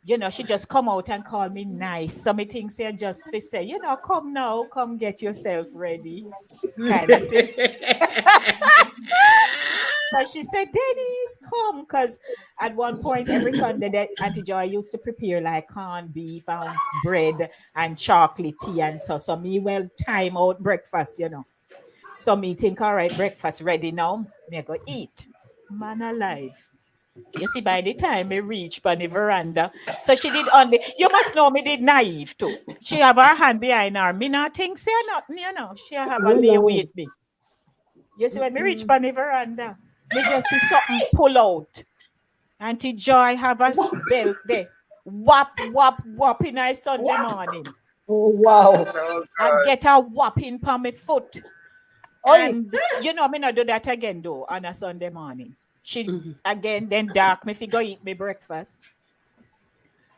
you know, she just come out and call me nice. Some things here just to say, you know, come now, come get yourself ready, kind of thing. So she said, Dennis, come. Because at one point, every Sunday, that Auntie Joy used to prepare like corned beef and bread and chocolate tea and so. So me, well, time out breakfast, you know. So me think, all right, breakfast ready now. Me go eat. Man alive. You see, by the time me reach on the veranda, so she did only, you must know me did naive too. She have her hand behind her. Me not think say nothing, you know. She have a lay with me. You see, when me reach on the veranda, me just see something pull out. Auntie Joy have a belt there. Whap, whap, whap in a Sunday morning. Oh, wow. Oh, I God. get a whopping for my foot. Oi. And you know, me not do that again though on a Sunday morning. She again then dark me fi go eat my breakfast.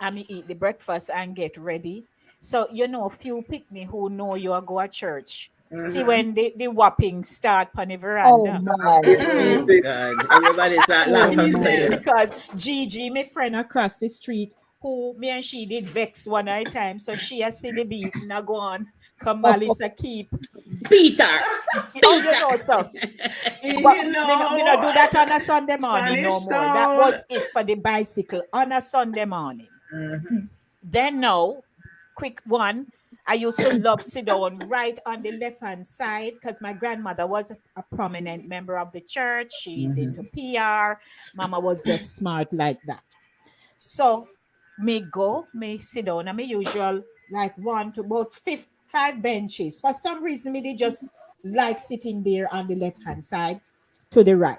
And me eat the breakfast and get ready. So you know, few Pickney who know you are go to church. See when the whopping start on the Oh, veranda. man. Oh God. Everybody's not Oh, laughing. man. Because Gigi, my friend across the street, who me and she did vex one at a time. So she has see the beat and I go on. Come Alice keep. Peter. Oh, you know so. But You me not do know, that on a Sunday morning no Spanish more. That town. was it for the bicycle on a Sunday morning. Then now, quick one. I used to love sit down right on the left hand side because my grandmother was a prominent member of the church. She's into PR. Mama was just smart like that. So me sit down and my usual like one to about five benches. For some reason, me they just like sitting there on the left hand side to the right.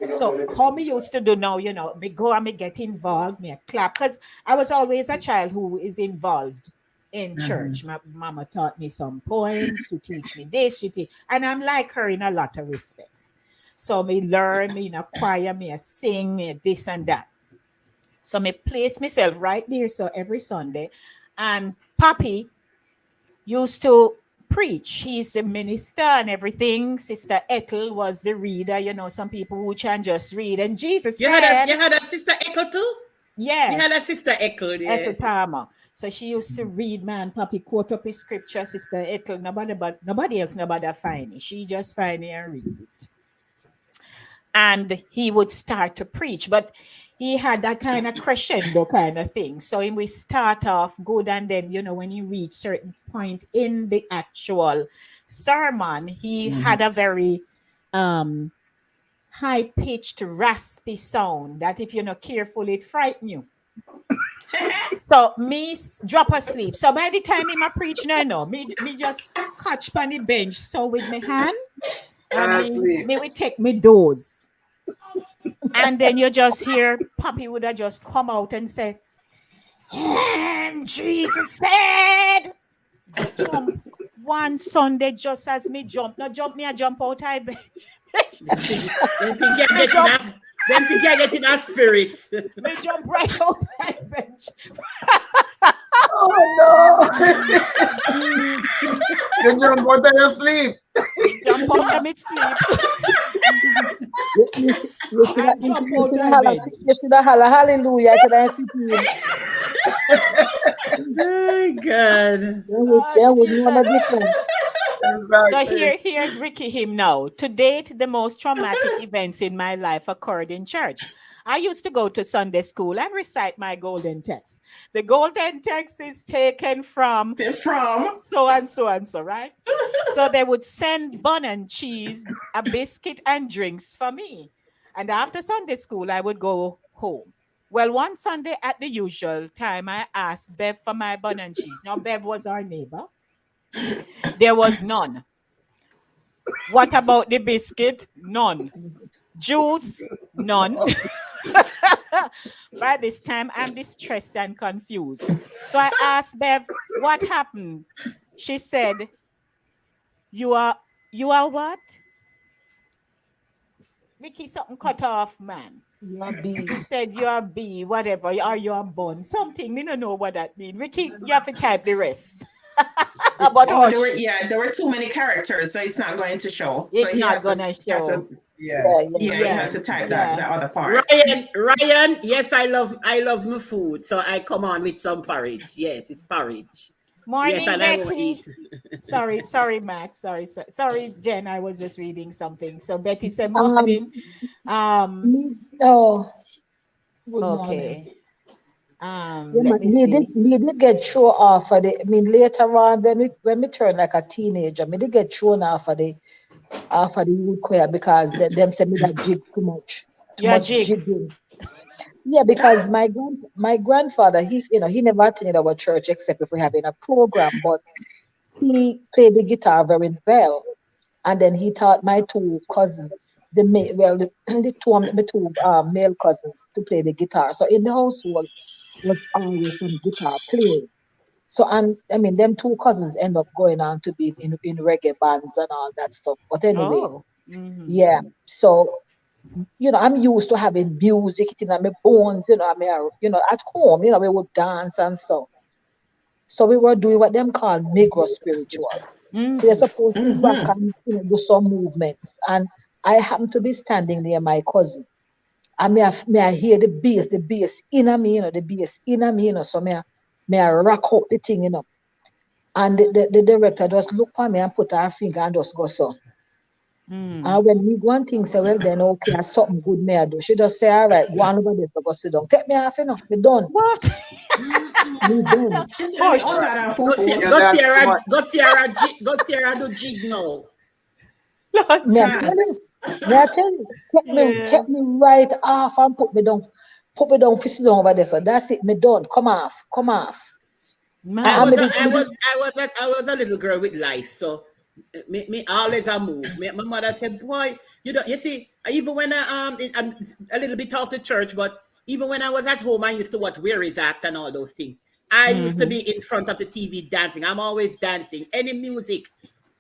So how me used to do now, you know, me go and me get involved, me a clap because I was always a child who is involved in church. My mama taught me some poems to teach me this, and I'm like her in a lot of respects. So me learn, me in a choir, me a sing, me a this and that. So me place myself right there. So every Sunday, and Papi used to preach. He's the minister and everything. Sister Ethel was the reader. You know, some people who can just read. And Jesus You said, had a sister Echo too? yes, You had a sister Echo, yeah. Ethel Palmer. So she used to read, man. Papi quote up his scripture. Sister Ethel, nobody else nobody find it. She just find it and read it. And he would start to preach, but he had that kind of crescendo kind of thing. So we start off good, and then you know when you reach certain point in the actual sermon, he had a very high pitched, raspy sound that if you're not careful, it frighten you. So me drop asleep. So by the time him a preach, no, me just catch on the bench so with my hand, and me we take me doze. And then you just hear Papi would have just come out and say, and Jesus said, jump. One Sunday, just as me jump, not jump me, I jump out I bench. Then to get in a spirit. Me jump right out I bench. Oh, no. You jump out of your sleep. Jump out of me sleep. You should have holla hallelujah to that city. Oh God. Then would know the difference. So here Ricky him now. To date, the most traumatic events in my life occurred in church. I used to go to Sunday school and recite my golden text. The golden text is taken from so and so and so, right? So they would send bun and cheese, a biscuit and drinks for me. And after Sunday school, I would go home. Well, one Sunday at the usual time, I asked Bev for my bun and cheese. Now, Bev was our neighbor. There was none. What about the biscuit? None. Juice? None. By this time, I'm distressed and confused. So I asked Bev, what happened? She said, you are what? Ricky, something cut off, man. She said, you're B, whatever, or you're bun. Something, me don't know what that means. Ricky, you have to type the rest. But oh, there were too many characters, so it's not going to show. It's so he not has gonna to, has show. to, Yes. he has to type that other part. Ryan, yes, I love my food, so I come on with some porridge. Yes, it's porridge. Morning, Yes, and Betty. I will eat. Sorry, Max. Sorry, Jen. I was just reading something. So Betty said, "Morning." Oh, good morning. Okay. Yeah, Let me see. me did get thrown off for the. I mean, later on when we turn like a teenager, me did get thrown off of the youth choir because them say me that jig too Your much jig. jigging. Yeah, because my grandfather, he never attended our church except if we're having a program, but he played the guitar very well. And then he taught my two cousins, the two male cousins, to play the guitar. So in the household was always some guitar playing. So I mean, them two cousins end up going on to be in reggae bands and all that stuff. But anyway, Oh. yeah. So I'm used to having music in my bones. I mean, at home, we would dance and stuff. So we were doing what them call Negro spiritual. So you're supposed to rock and do some movements. And I happened to be standing near my cousin. And may I hear the bass in me, the bass in me, so may I rock out the thing, And the director just looked at me and put her finger and just go so. And when me go and think say, well then okay, something good may I do. She just say, all right, go on over there to go sit down. Take me off, me done. What? Me done. Go see her do jig now. Me I tell you, take me right off and put me down for sit down over there. So that's it, me done. Come off. I was a little girl with life, so me always a move. My mother said, "Boy, you see, even when I'm a little bit off the church, but even when I was at home, I used to watch Where Is At and all those things. I used to be in front of the TV dancing. I'm always dancing, any music,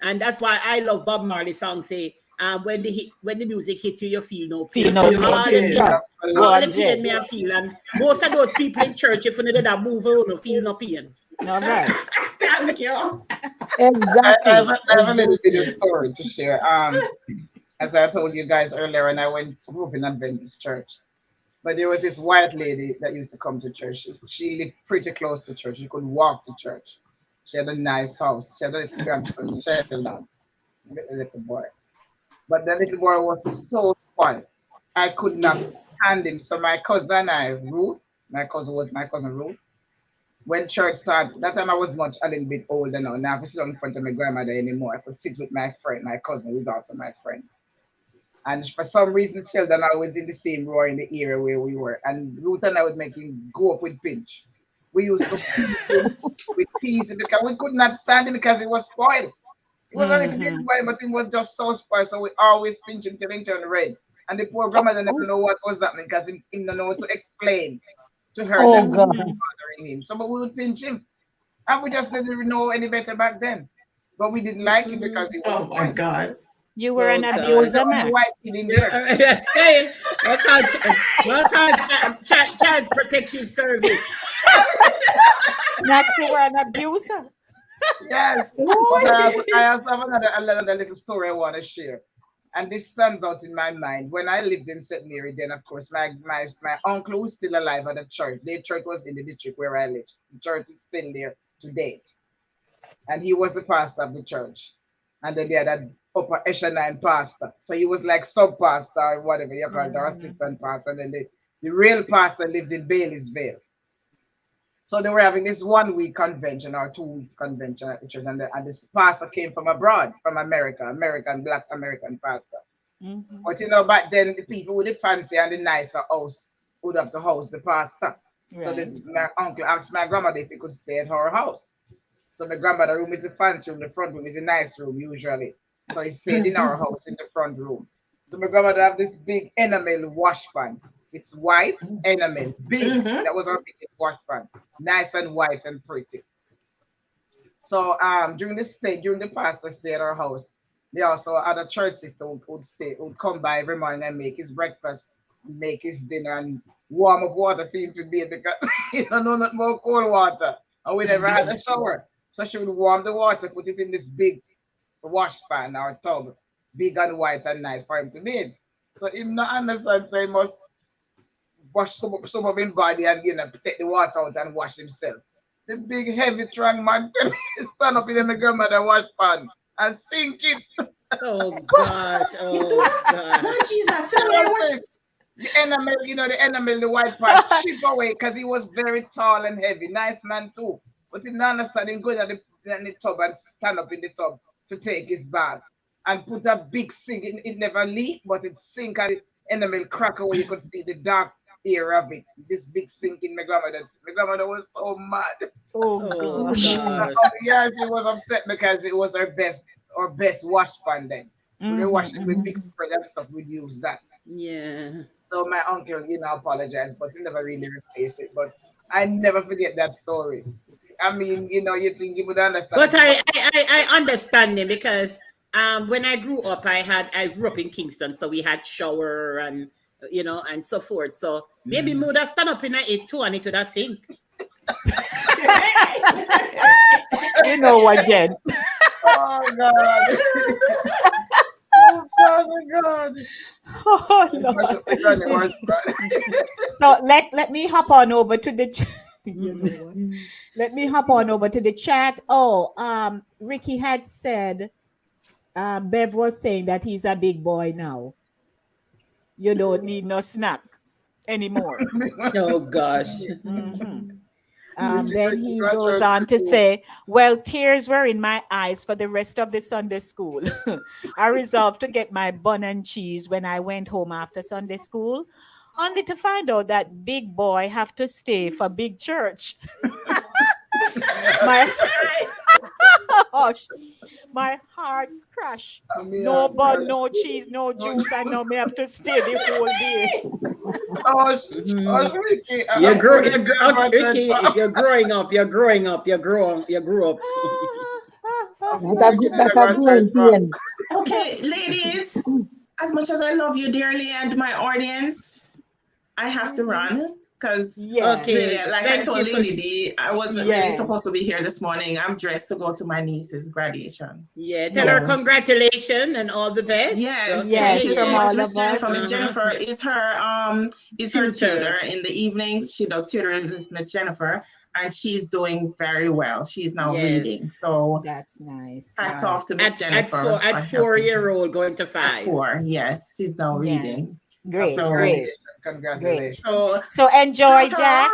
and that's why I love Bob Marley song. Say, when the music hit you, you feel no pain. All the pain me I feel, and most of those people in church, if you know that move, you don't feel no pain. All right. Thank you. Exactly. I have a little bit of story to share. As I told you guys earlier, when I went to group in Adventist church, but there was this white lady that used to come to church. She lived pretty close to church. She could walk to church. She had a nice house. She had a little grandson. She had a little boy. But the little boy was so spoiled. I could not stand him. So my cousin and I, Ruth, my cousin Ruth, when church started, that time I was a little bit older now. Now I sit in front of my grandmother anymore. I could sit with my friend, my cousin, who's also my friend. And for some reason, children are always in the same row in the area where we were. And Ruth and I would make him go up with Pinch. We used to with tease him because we could not stand him because he was spoiled. He was only little boy, but he was just so spoiled. So we always pinch him till he turned red. And the poor grandmother never know what was happening because he didn't know what to explain to her. Oh, that God. bothering him. So but we would pinch him. And we just didn't know any better back then. But we didn't like him because he was my God. You were an abuser, Max. Max. Hey, child protective service. Max, you were an abuser. Yes. I also have another little story I want to share. And this stands out in my mind. When I lived in St. Mary, then of course my uncle was still alive at the church. Their church was in the district where I live. The church is still there to date. And he was the pastor of the church. And then they had an upper echelon pastor. So he was like sub-pastor or whatever you call it, or assistant pastor. And then the real pastor lived in Baileysville. So they were having this 1 week convention or 2 weeks convention at the church. And this pastor came from abroad, from America, Black American pastor. But back then the people with the fancy and the nicer house would have to house the pastor. Right. So my uncle asked my grandmother if he could stay at her house. So my grandmother's room is the fancy room, the front room is a nice room usually. So he stayed in our house in the front room. So my grandmother have this big enamel wash pan. It's white enamel, big. That was our biggest wash pan, nice and white and pretty. So during the pastor stay at our house, they also had a church sister who would come by every morning and make his breakfast, make his dinner, and warm up water for him to bathe because he don't know nothing about cold water. And we never had a shower. So she would warm the water, put it in this big wash pan or tub, big and white and nice for him to bathe. So him not understand, so he must wash some of his body and take the water out and wash himself. The big heavy trunk man stand up in the grandmother wash pan and sink it. Oh gosh, oh gosh. No, Jesus. The enamel, the enamel, the white part chip away because he was very tall and heavy. Nice man too. But he didn't understand him going in the tub and stand up in the tub to take his bath and put a big sink. It never leaked, but it sink and the enamel crack away. You could see the dark ear of it. This big sink in my grandmother. My grandmother was so mad. Oh gosh. Yeah, she was upset because it was her best wash pan then. We wash it with big spread and stuff. We'd use that. Yeah. So my uncle, apologized, but he never really replaced it. But I never forget that story. I mean, you think you would understand. But I understand him because when I grew up, I grew up in Kingston, so we had shower and and so forth. So maybe me would have stand up in it too and it would have sink. You know what, Jen? Oh God. Oh God. Oh, Lord. So let me hop on over to the let me hop on over to the chat. Oh, Ricky had said Bev was saying that he's a big boy now. You don't need no snack anymore. Oh gosh. Then he goes on to say, well, tears were in my eyes for the rest of the Sunday school. I resolved to get my bun and cheese when I went home after Sunday school, only to find out that big boy have to stay for big church. My heart crashed. No bun, no cheese, no juice. I know me have to stay the whole day. Ricky, Ricky, you're growing up. You grew up. Okay, ladies, as much as I love you dearly and my audience, I have to run. Because really, like I told Lady D, I wasn't really supposed to be here this morning. I'm dressed to go to my niece's graduation. Yeah, tell her congratulations and all the best. Yes, okay. Thank you so much, Miss Jennifer. Miss Jennifer is her tutor in the evenings. She does tutoring with Miss Jennifer, and she's doing very well. She's now reading, so that's nice. Hats off to Miss Jennifer. At 4-year-old going to 5. At 4, yes, she's now reading. Great, great. Congratulations. So enjoy, Jack.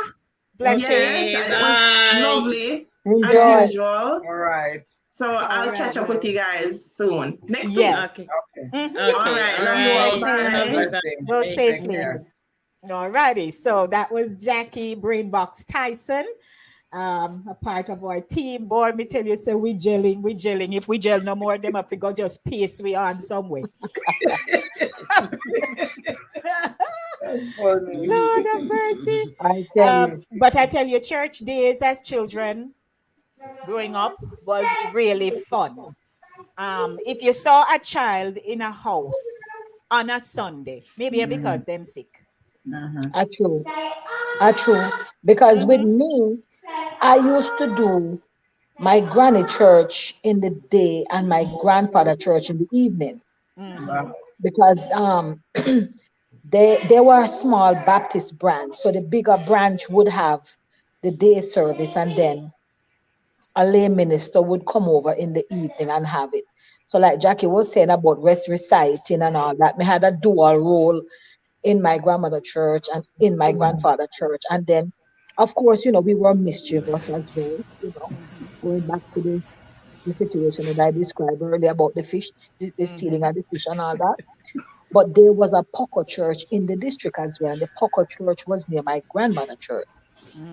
Blessings. Yes, it was lovely. Enjoy. As usual. All right. So I'll catch up with you guys soon. Next week. Okay. All right. Bye. Go safely. All righty. So that was Jackie Brainbox Tyson. A part of our team. Boy, me tell you, so we gelling. If we gel no more, them have to go just pace we on some way. Lord of mercy. But I tell you, church days as children growing up was really fun. If you saw a child in a house on a Sunday, maybe because they're sick. True. Because with me, I used to do my granny church in the day and my grandfather church in the evening. Because they were a small Baptist branch. So the bigger branch would have the day service, and then a lay minister would come over in the evening and have it. So like Jackie was saying about reciting and all that, we had a dual role in my grandmother church and in my grandfather church. And then, of course, we were mischievous as well, going back to the situation that I described earlier about the fish, the stealing of the fish and all that. But there was a Poco church in the district as well. And the Poco church was near my grandmother church.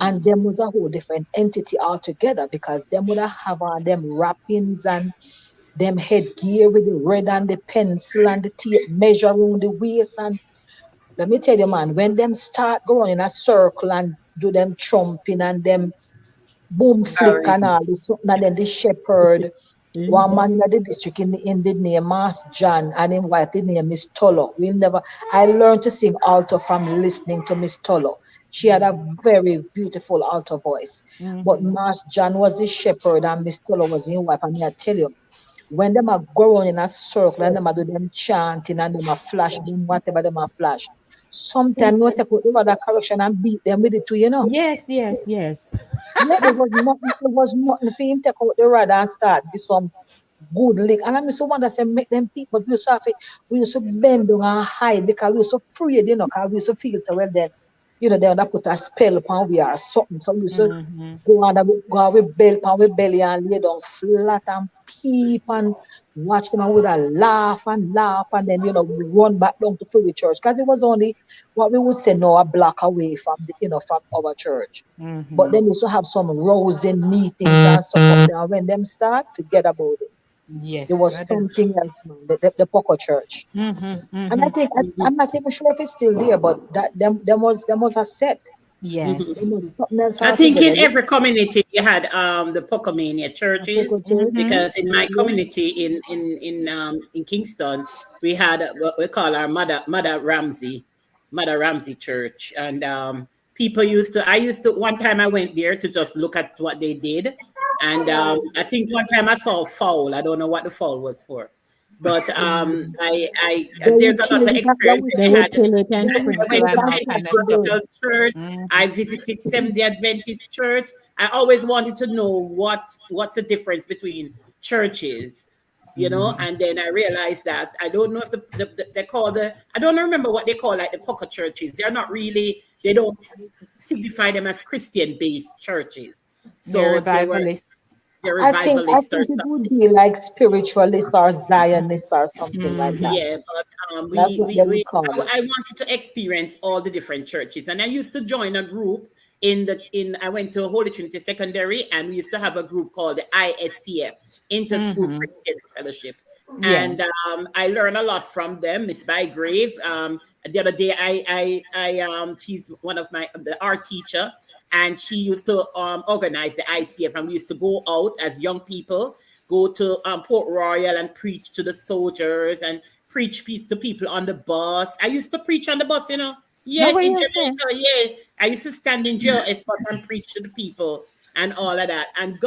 And them was a whole different entity altogether, because them would have on them wrappings and them headgear with the red and the pencil and the tape measure around the waist. And let me tell you, man, when them start going in a circle and do them trumping and them boom flick and all this, and then the shepherd One man in the district in the name Mas John and him wife the name Miss Tolo. I learned to sing alto from listening to Miss Tolo. She had a very beautiful alto voice. But Mas John was the shepherd and Miss Tolo was his wife. And I tell you, when them are go around in a circle and them are do them chanting and them are flash them whatever them are flash. Sometimes you take out the other correction and beat them with it too, you know. Yes, yes, yes. Yeah, it was nothing for him take out the rod and start with some good lick. And I mean so wonder say make them people we used to bend down and hide because we used so afraid, you know, because we used to feel so well then, you know, they would put a spell upon we are something. So we used to go on with belt upon we belly and lay down flat and peep and watch them and we would laugh and then you know we run back down to the church because it was only what we would say now a block away from the, you know, from our church. But then we used to have some rousing meetings and stuff up there. When them start, forget about it. Yes. It was something else, man. The Poco Church. And I think I'm not even sure if it's still there, but that them was a set. Yes. There was something else I think in altogether. every community you had the Pocomania churches, Poco Church. because in my community in Kingston we had what we call our Mother Ramsey Church, and people I used to one time I went there to just look at what they did, and I think one time I saw a fowl. I don't know what the fowl was for, but I there's a lot of experience They I would had. kill it and I sprinkle went and to all kind of stuff. Pentecostal church. I visited Seventh-day Adventist church. I always wanted to know what's the difference between churches, you know. And then I realized that I don't know if they call I don't remember what they call like the pocket churches. They're not really. They don't signify them as Christian-based churches. So They're revivalists. they're I think revivalists or it something. would be like spiritualist or Zionist or something like that. Yeah, but That's what they would call it. I wanted to experience all the different churches, and I used to join a group I went to Holy Trinity Secondary, and we used to have a group called the ISCF, Interschool Christian Fellowship. Yes. And I learned a lot from them. Miss Bygrave. The other day, she's one of the art teacher, and she used to organize the ICF, and we used to go out as young people, go to Port Royal and preach to the soldiers and preach to people on the bus. I used to preach on the bus, you know. Yes, in Jamaica, yeah. I used to stand in jail and preach to the people and all of that. And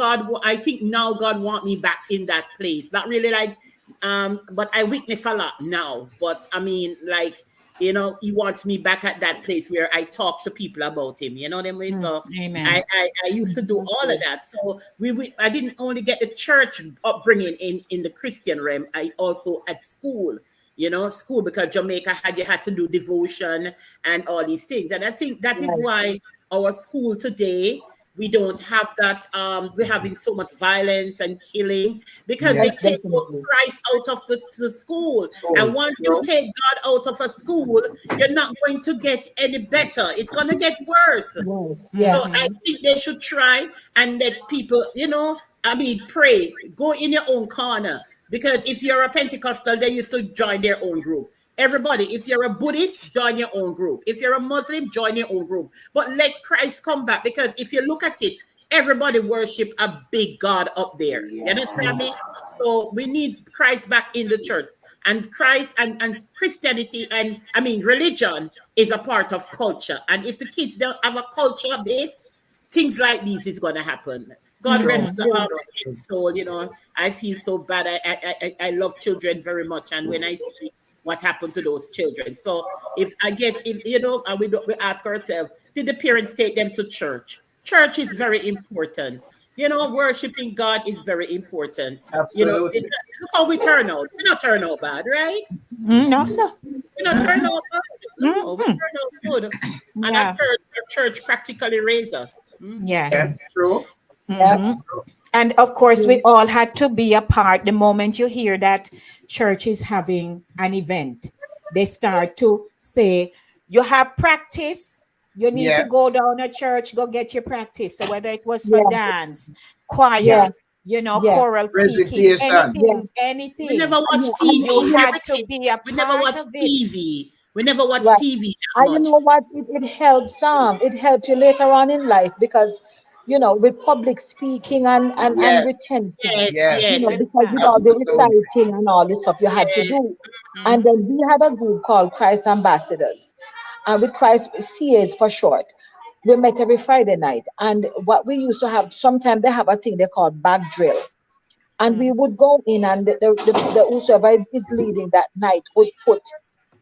I think now God want me back in that place. Not really like, but I witness a lot now. But I mean, like, you know, he wants me back at that place where I talk to people about him. You know what I mean? So Amen. I used to do all of that. So I didn't only get the church upbringing in the Christian realm. I also at school. You know, school, because Jamaica you had to do devotion and all these things. And I think that is why our school today, we don't have that, we're having so much violence and killing, because they take Christ out of the school. And once you take God out of a school, you're not going to get any better. It's going to get worse. So I think they should try and let people, you know, pray, go in your own corner. Because if you're a Pentecostal, they used to join their own group. Everybody, if you're a Buddhist, join your own group. If you're a Muslim, join your own group. But let Christ come back, because if you look at it, everybody worship a big God up there. You understand me? So we need Christ back in the church. And Christ and Christianity and religion is a part of culture. And if the kids don't have a culture base, things like this is going to happen. God rest the kid's soul. You know, I feel so bad. I love children very much, and when I see what happened to those children, so if you know, we ask ourselves, did the parents take them to church? Church is very important. You know, worshiping God is very important. Absolutely. You know, look how we turn out. We not turn out bad, right? No, sir. We not turn out bad. No, we turn out good. And our church practically raised us. Yes. That's true. And of course, we all had to be a part. The moment you hear that church is having an event, they start to say, you have practice. You need to go down to church, go get your practice. So whether it was for dance, choir, you know, choral speaking, anything. We never watch TV. You had to be a we never part watch of it. TV. We never watch TV that And much. you know what? It helps it helps you later on in life, because with public speaking and Yes. retention. Yes, Yes. You know, yes, because with Understand. all the Absolutely. reciting and all this stuff you had to yes. do. And Mhm. then we had a group called Christ Ambassadors, and with Christ CAs for short. We met every Friday night, and what we used to have, sometimes they have a thing they call bag drill, and we Mm. would go in, and the whosoever is leading that night would put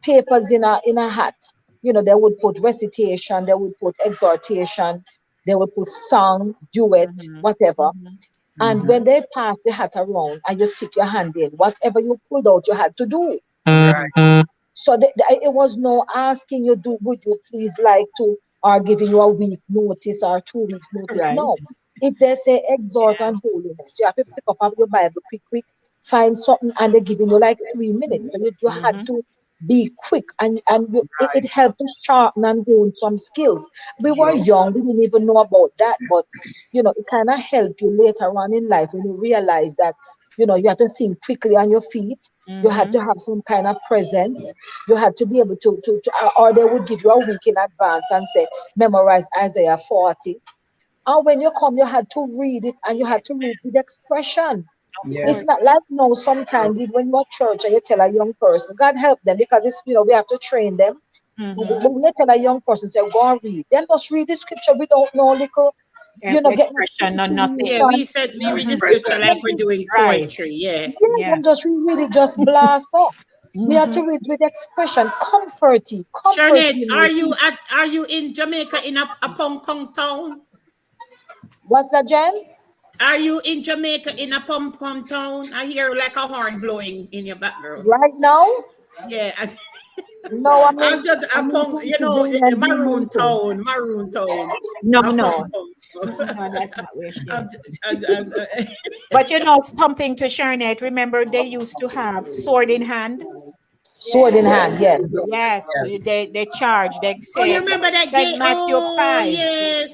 papers in a hat. They would put recitation, they would put exhortation, they would put song, duet, Mhm. whatever. Mhm. And Mhm. when they pass the hat around and you stick your hand in, whatever you pulled out, you had to do. Right. So it was no asking you, would you please like to, or giving you a week notice or 2 weeks notice. Right. No. If they say exhort Yeah. and holiness, you have to pick up your Bible quick, find something, and they're giving you like 3 minutes. So you had Mhm. to be quick, and it Right. helped to sharpen and hone some skills. We were Yes. young, we didn't even know about that, but it kind of helped you later on in life when you realize that you have to think quickly on your feet. You had Mhm. to have some kind of presence. You had to be able or they would give you a week in advance and say, memorize Isaiah 40. And when you come, you had to read it, and you had Yes, to read with expression. of It's Yes. not course. like no, sometimes even when you're at church and you tell a young person, God help them, because we have to train them. But Mhm. when you tell a young person, say, go and read, then just read the scripture without no little, get no Expression or nothing. Yeah, we punctuation. said we No read the scripture expression. like Them we're just, doing Right. poetry. Yeah. yeah, Yeah. them just read it, just blast up. We have to Mhm. read with expression, comfort Charnette, you in your feet. are you in Jamaica in a Pong Kong town? What's that, Jen? Are you in Jamaica in a Pom Pom town? I hear like a horn blowing in your background. Right now? Yeah, No, I'm just a I'm in Pong, Pennsylvania, Bloomington. Maroon town, No, a Pom no, Pom. no, that's not where she I'm, is. I'm, But something to Sharnette. Remember, they used to have sword in hand. Sword in hand, yes. Yes, Yes. they charge. They oh, you say, remember that like game? Matthew Oh, 5, yes,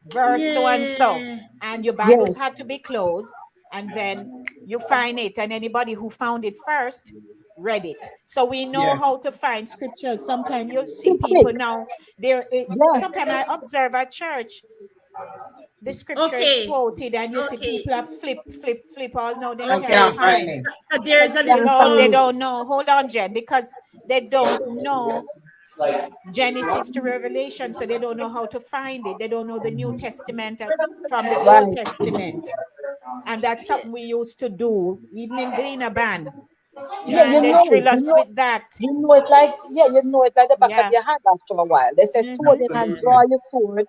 verse so and so, yeah. and your Bibles Yes, had to be closed, and then you find it, and anybody who found it first read it. So we know Yes. how to find scriptures. Sometimes you'll see quick. people now. Yeah, Sometimes I observe at church the scripture is Okay, quoted, and you see okay, people have flip all now they And can't okay. can't So, find find, it. so there's because a they little can't don't they find song. it. don't know. Hold on, Jen, because they don't know Genesis to Revelation, so they don't know how to find it. They don't know the New Testament from the Old Right. Testament. And that's something we used to do, even in Gleaner Band. Yeah, Man, they drill us with that. you know it like the back of Yeah. your hand after a while. They say sword Mm-hmm. in hand, Absolutely. draw your sword,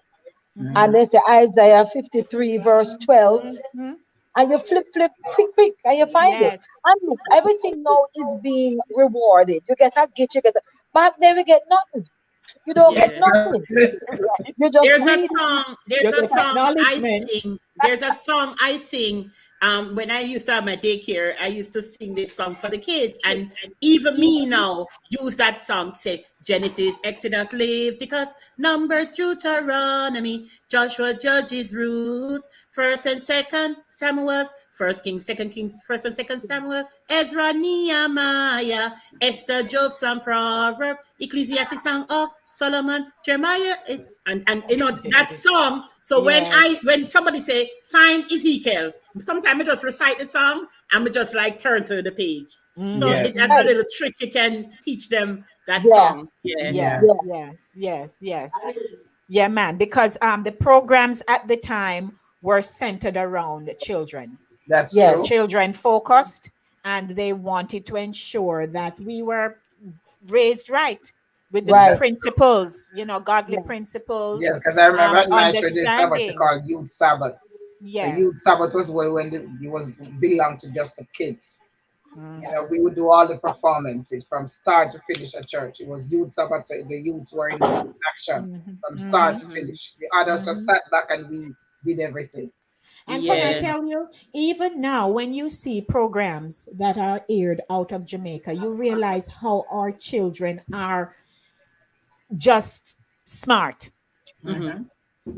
and Mhm. Mm-hmm. they say Isaiah 53 verse 12, Mm-hmm. and you flip, quick, and you find it. Yes. And look, everything now is being rewarded. You get a gift, you get a, back there you get nothing. You don't get Yeah. nothing. Right. You just There's a read it. song. There's You a get song I acknowledgement. sing. There's a song I sing. When I used to have my daycare, I used to sing this song for the kids, and even me now use that song to say Genesis, Exodus, Leviticus, Numbers, Deuteronomy, Joshua, Judges, Ruth, First and Second Samuel, First Kings, Second Kings, First and Second Samuel, Ezra, Nehemiah, Esther, Job, Psalm, Proverbs, Ecclesiastes, Song of Solomon, Jeremiah, and you know that song. So Yes. when somebody say find Ezekiel, sometimes I just recite the song and we just like turn to the page. So Mm-hmm. Yes. that's a Mm-hmm. Right. little trick you can teach them that Yeah, song. Yeah. Yes, Yes. yeah, yes. Yeah, man, because the programs at the time were centered around children. That's yes, true. Children focused, and they wanted to ensure that we were raised right with the right. That's true. principles, godly Yeah, Yes, principles, because I remember at my church they have what they understanding. call youth Sabbath. So youth Yes. Sabbath was when it was belonged to just the kids. Mhm. We would do all the performances from start to finish at church. It was youth Sabbath, so the youths were in action Mhm. from start Mhm. to finish. The others just Mhm. sat back and we did everything. And can I Yeah. tell you, even now, when you see programs that are aired out of Jamaica, you realize how our children are just smart Hmm.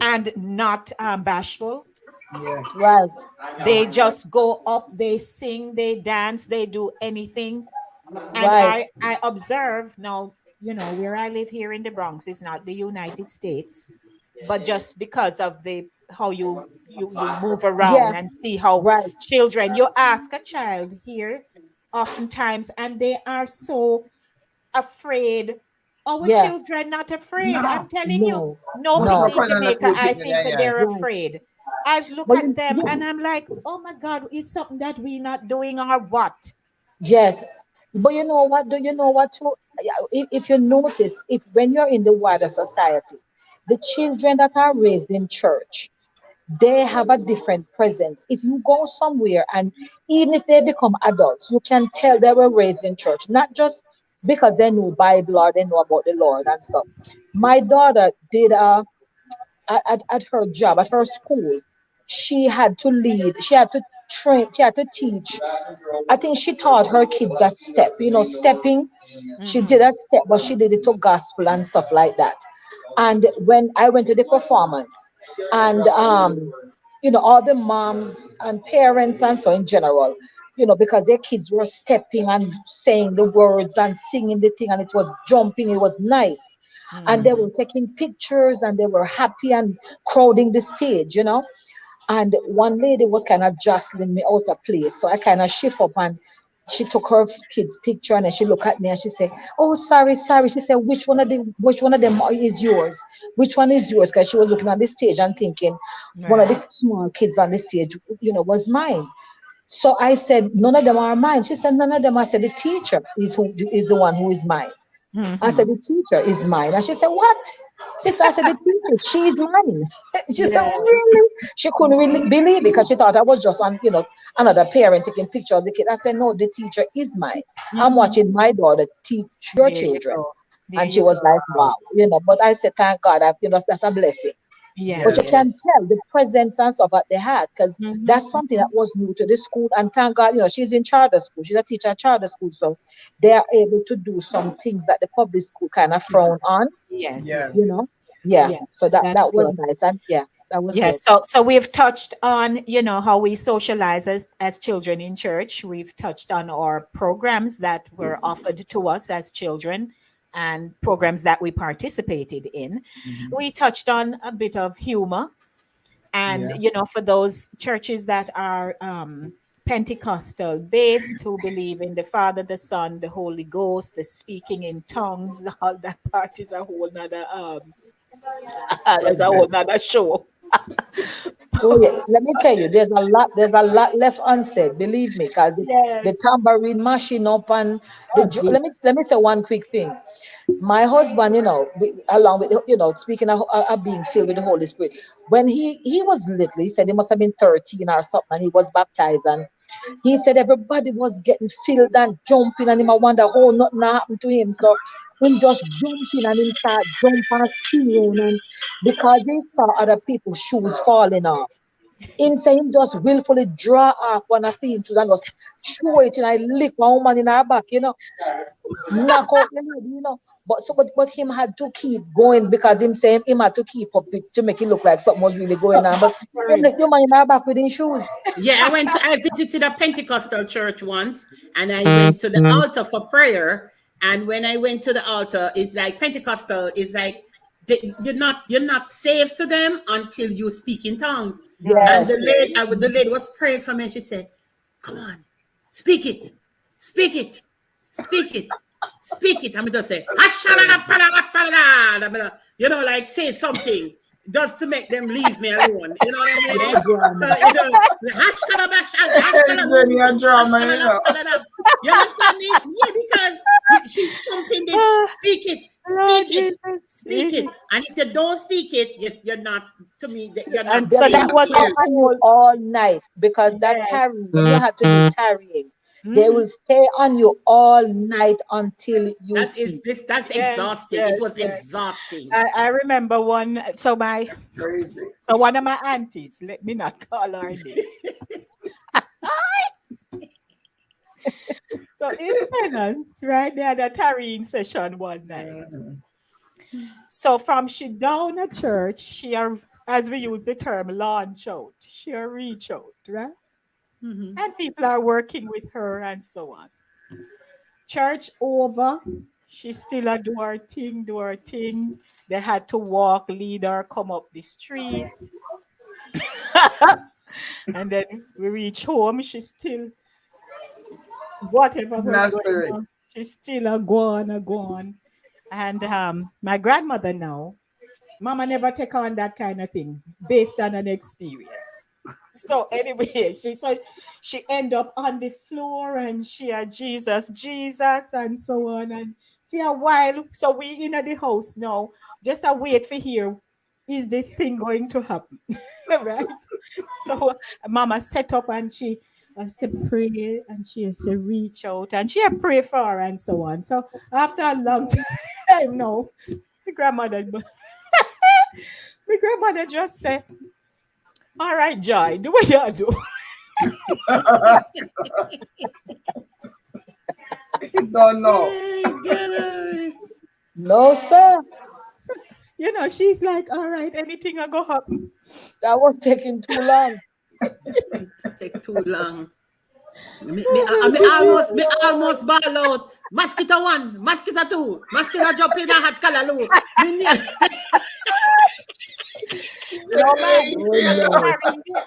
and not bashful. Yes. right, They just go up, they sing, they dance, they do anything. And right. I observe now, where I live here in the Bronx is not the United States, but just because of the how you move around Yeah, and see how right. children. You ask a child here, oftentimes, and they are so afraid. Our Yeah. children not afraid. No. I'm telling you, No. no But No. picnic in couple on the Jamaica. cool I picnic, think yeah, that yeah. they're Right. afraid. I look But at them yeah. and I'm like, oh my God, is something that we not doing or what? Yes. But you know what? Do you know what? Too? Yeah, if you notice, if when you're in the wider society, the children that are raised in church, they have a different presence. If you go somewhere and even if they become adults, you can tell they were raised in church, not just because they know Bible or they know about the Lord and stuff. My daughter did at her job, at her school, she had to lead, she had to train, she had to teach. I think she taught her kids a step, stepping. She did Mm-hmm. a step, but she did it to gospel and stuff like that. And when I went to the performance, and all the moms and parents and so in general, because their kids were stepping and saying the words and singing the thing, and it was jumping, it was nice. And they Mm-hmm. were taking pictures and they were happy and crowding the stage. And one lady was kind of jostling me out of place. So I kind of shift up and she took her kid's picture and then she looked at me and she said, "Oh, sorry, sorry." She said, which one of them is yours? Which one is yours? Because she was looking on the stage and thinking one of the Right. small kids on the stage, was mine. So I said, "None of them are mine." She said, "None of them." I said, "The teacher is the one who is mine." I said, Mm-hmm. "The teacher is mine." And she said, "What?" She said, "I said, the teacher, she's mine." She said, Yeah. "Really?" She couldn't really believe it because she thought I was just another parent taking picture of the kid. I said, "No, the teacher is mine. I'm Mm-hmm. watching my daughter teach your There you children." go. There And she you was go. like, "Wow." But I said, "Thank God, that's a blessing." But Yes. you Yes. can tell the presence and stuff that they had because Mm-hmm. that's something that was new to the school. And thank God, she's in charter school. She's a teacher at charter school. So they are able to do some things that the public school kind of frown on, Yes. you Yes. Yes. know. Yeah. Yeah. So that That's that was good. nice. And yeah, that was Yes, good. so we've touched on, how we socialize as children in church. We've touched on our programs that were offered to us as children and programs that we participated in. Mhm. We touched on a bit of humor and, Yeah. for those churches that are Pentecostal based, who believe in the Father, the Son, the Holy Ghost, the speaking in tongues, all that part is a whole nother is a whole Subject. nother show. Oh yeah. Let me tell you, there's a lot left unsaid. Believe me, because the Yes. tambourine mashing up and Oh, dear. let me say one quick thing. My husband, along with speaking of being filled with the Holy Spirit, when he was little, he said he must have been 13 or something, and he was baptized, and he said everybody was getting filled and jumping, and him I wonder how nothing happened to him. So him just jumping and him start jump and spin round, and because he saw other people's shoes falling off. Him say him just willfully draw off one of his shoes and just throw it and I lick one woman in her back, knock out the lady. But him had to keep going because him saying him had to keep up to make it look like something was really going on. But him Sorry. lick the man in her back with his shoes. Yeah, I visited a Pentecostal church once and I went to the altar for prayer. And when I went to the altar, it's like Pentecostal is like you're not saved to them until you speak in tongues. And Right. Yes. the lady was praying for me and she said, "Come on, speak it, speak it, speak it, speak it." I'm just say, like say something just to make them leave me alone. You know what I Your mean? drama. So, Then your drama, you know. you understand me? Yeah, because she's pumping this. Ah, Speak it, Lord speak it, Jesus. speak it. And if you don't speak it, you're not, to me, you're not And They so that saved. will was stay a Yes. on you whole, all night because that yes. tarrying, when you have to do tarrying, they Mhm. will stay on you all night until you speak. That's Yes, exhausting. It yes, was yes. exhausting. I remember one, Crazy. so one of my aunties, let me not call her name. So in penance, right, they had a tarrying session one night. Mhm. So from she down at church, as we use the term, launch out. She reach out, right? Mhm. And people are working with her and so on. Church over, she still a do her thing, do her thing. They had to walk, lead her, come up the street. And then we reach home, she's still, whatever was That's going spirit. on, she's still a gone. And my grandmother now, Mama never take on that kind of thing based on an experience. So anyway, she end up on the floor and she had Jesus, and so on. And for a while, so we in the house now, just a wait for here. Is this thing going to happen? Right? So Mama set up and she said pray and she said reach out and she had pray for her and so on. So after a long time now, my grandmother just said, all right, Joy, do what you do. Don't know. No, sir. So, she's like, all right, anything I go happen. That was taking too long. Take too long. Me almost ball out. Mosquito 1, mosquito 2, mosquito jump in a hot callaloo. No, man.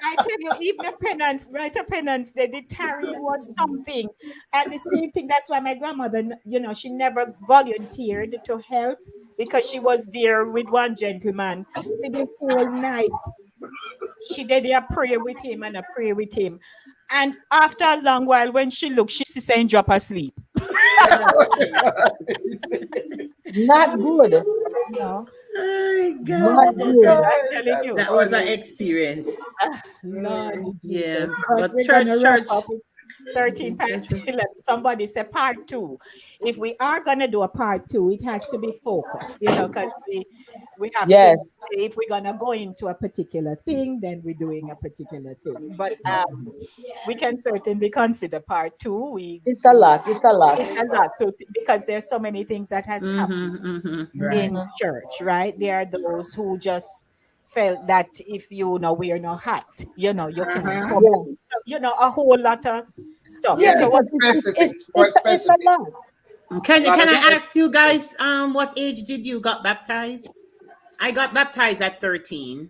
I tell you, even a penance, a penance, the tarrying was something. And the same thing, that's why my grandmother, she never volunteered to help because she was there with one gentleman for the whole night. She did a prayer with him and a prayer with him. And after a long while, when she looked, she saying drop asleep. Not good. No. Oh, Not God. good. I'm telling you. That was an experience. Lord Yeah, Jesus. but we're church- gonna wrap up. It's 13 past 11. Somebody said part 2. If we are gonna do a part 2, it has to be focused, because we have Yes. to. If we're gonna go into a particular thing, then we're doing a particular thing. But we can certainly consider part 2. It's a lot. It's a lot. It's a lot because there's so many things that has happened in church, right? There are those who just felt that if you wear no hat, you can't come Yeah. in. So, a whole lot of stuff. Yeah, So because it's a lot. Can I ask you guys, what age did you got baptized? I got baptized at 13.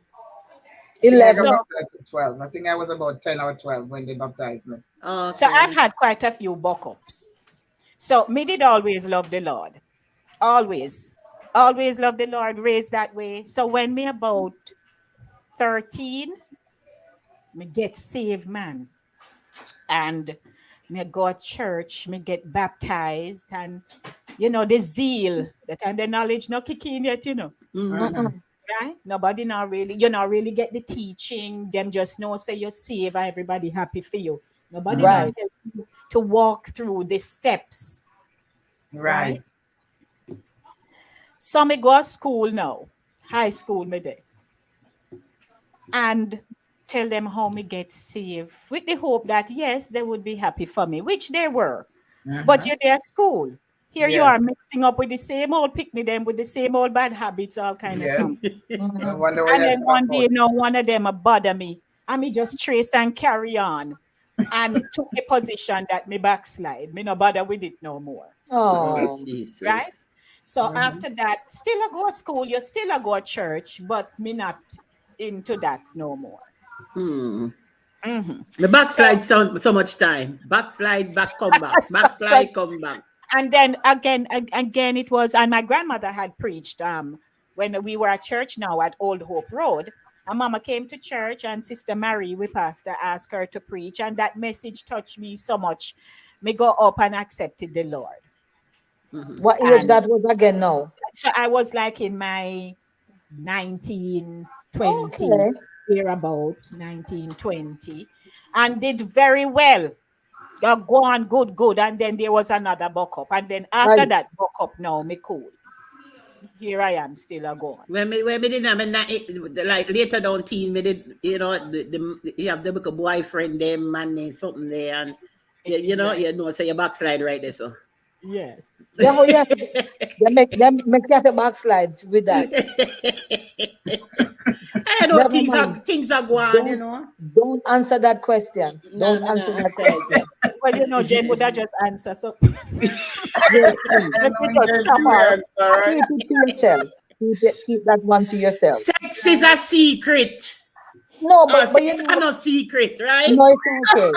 11. I got baptized at 12. I think I was about 10 or 12 when they baptized me. Okay. So I've had quite a few buck-ups. So me did always love the Lord. Always love the Lord, raised that way. So when me about 13, me get saved, man. And me go to church, me get baptized, and the zeal, that and the knowledge not kicking yet, right? Nobody not really, really get the teaching. Them just know say you're saved, and everybody happy for you. Nobody not Right. help you to walk through the steps. Right. So me go to school now, high school me there, and tell them how me get saved with the hope that yes, they would be happy for me, which they were. But you're there at school. Here you Yeah. are mixing up with the same old Pickney them with the same old bad habits, all kind of Yes. stuff. I wonder what And you're then one talking day, about. one of them bother me, and me just trace and carry on, and took the position that me backslide. Me no bother with it no more. Oh. Jesus. Right? So after that, still I go to school, you still I go to church, but me not into that no more. The backslide sound so much time. Backslide, back, come back. Backslide, come back. And then again, it was, and my grandmother had preached when we were at church now at Old Hope Road. And Mama came to church, and Sister Mary, we pastor, asked her to preach, and that message touched me so much. Me go up and accepted the Lord. What age that was again now? So I was like in my 19, 20, Okay. here about 19, 20, and did very well. Go on, good. And then there was another buck up. And then after Right. that buck up, now me cool. Here I am, still a going. When me didn't have like later down teen, me did, you have the book of boyfriend, them man, something there, and so you backslide right there, so. Yes. Yeah, oh, yeah. They make you have to backslide with that. I know Never things are going, Don't answer that question. No, Don't answer no, that answer question. Well, Jane would have just answer. So Yes, please. let me just stop her. All right. Keep it to yourself. Keep that one to yourself. Sex is a secret. No, Oh, but so you it's know, no secret, right? no, it's okay.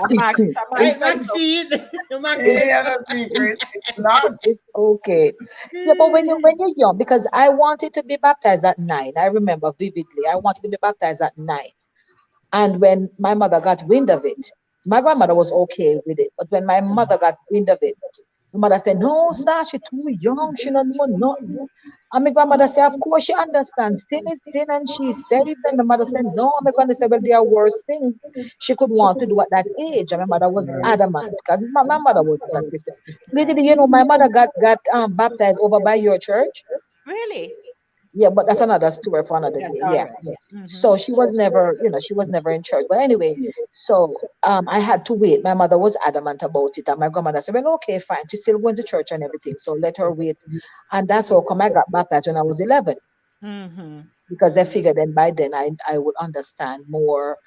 Right, Maxine? Maxine. Yeah, no secret. It's not. It's okay. Yeah, but when you're young, because I wanted to be baptized at 9. I remember vividly. I wanted to be baptized at 9. And when my mother got wind of it, my grandmother was okay with it. But when my mother got wind of it, my mother said, "No, sir, she's too young. She don't know nothing." And my grandmother said, "Of course she understands. Sin is sin and she's saved." And the mother said, "No." And my grandmother said, "Well, there are worse things she could want to do at that age." And my mother was adamant because my mother was not a Christian. Lady, you know, my mother got baptized over by your church. Really? Yeah, but that's another story for another That's day. all Yeah. right. So she was never, she was never in church. But anyway, so I had to wait. My mother was adamant about it, and my grandmother said, "Well, okay, fine. She's still going to church and everything, so let her wait." And that's how come I got baptized when I was 11, because they figured then by then I would understand more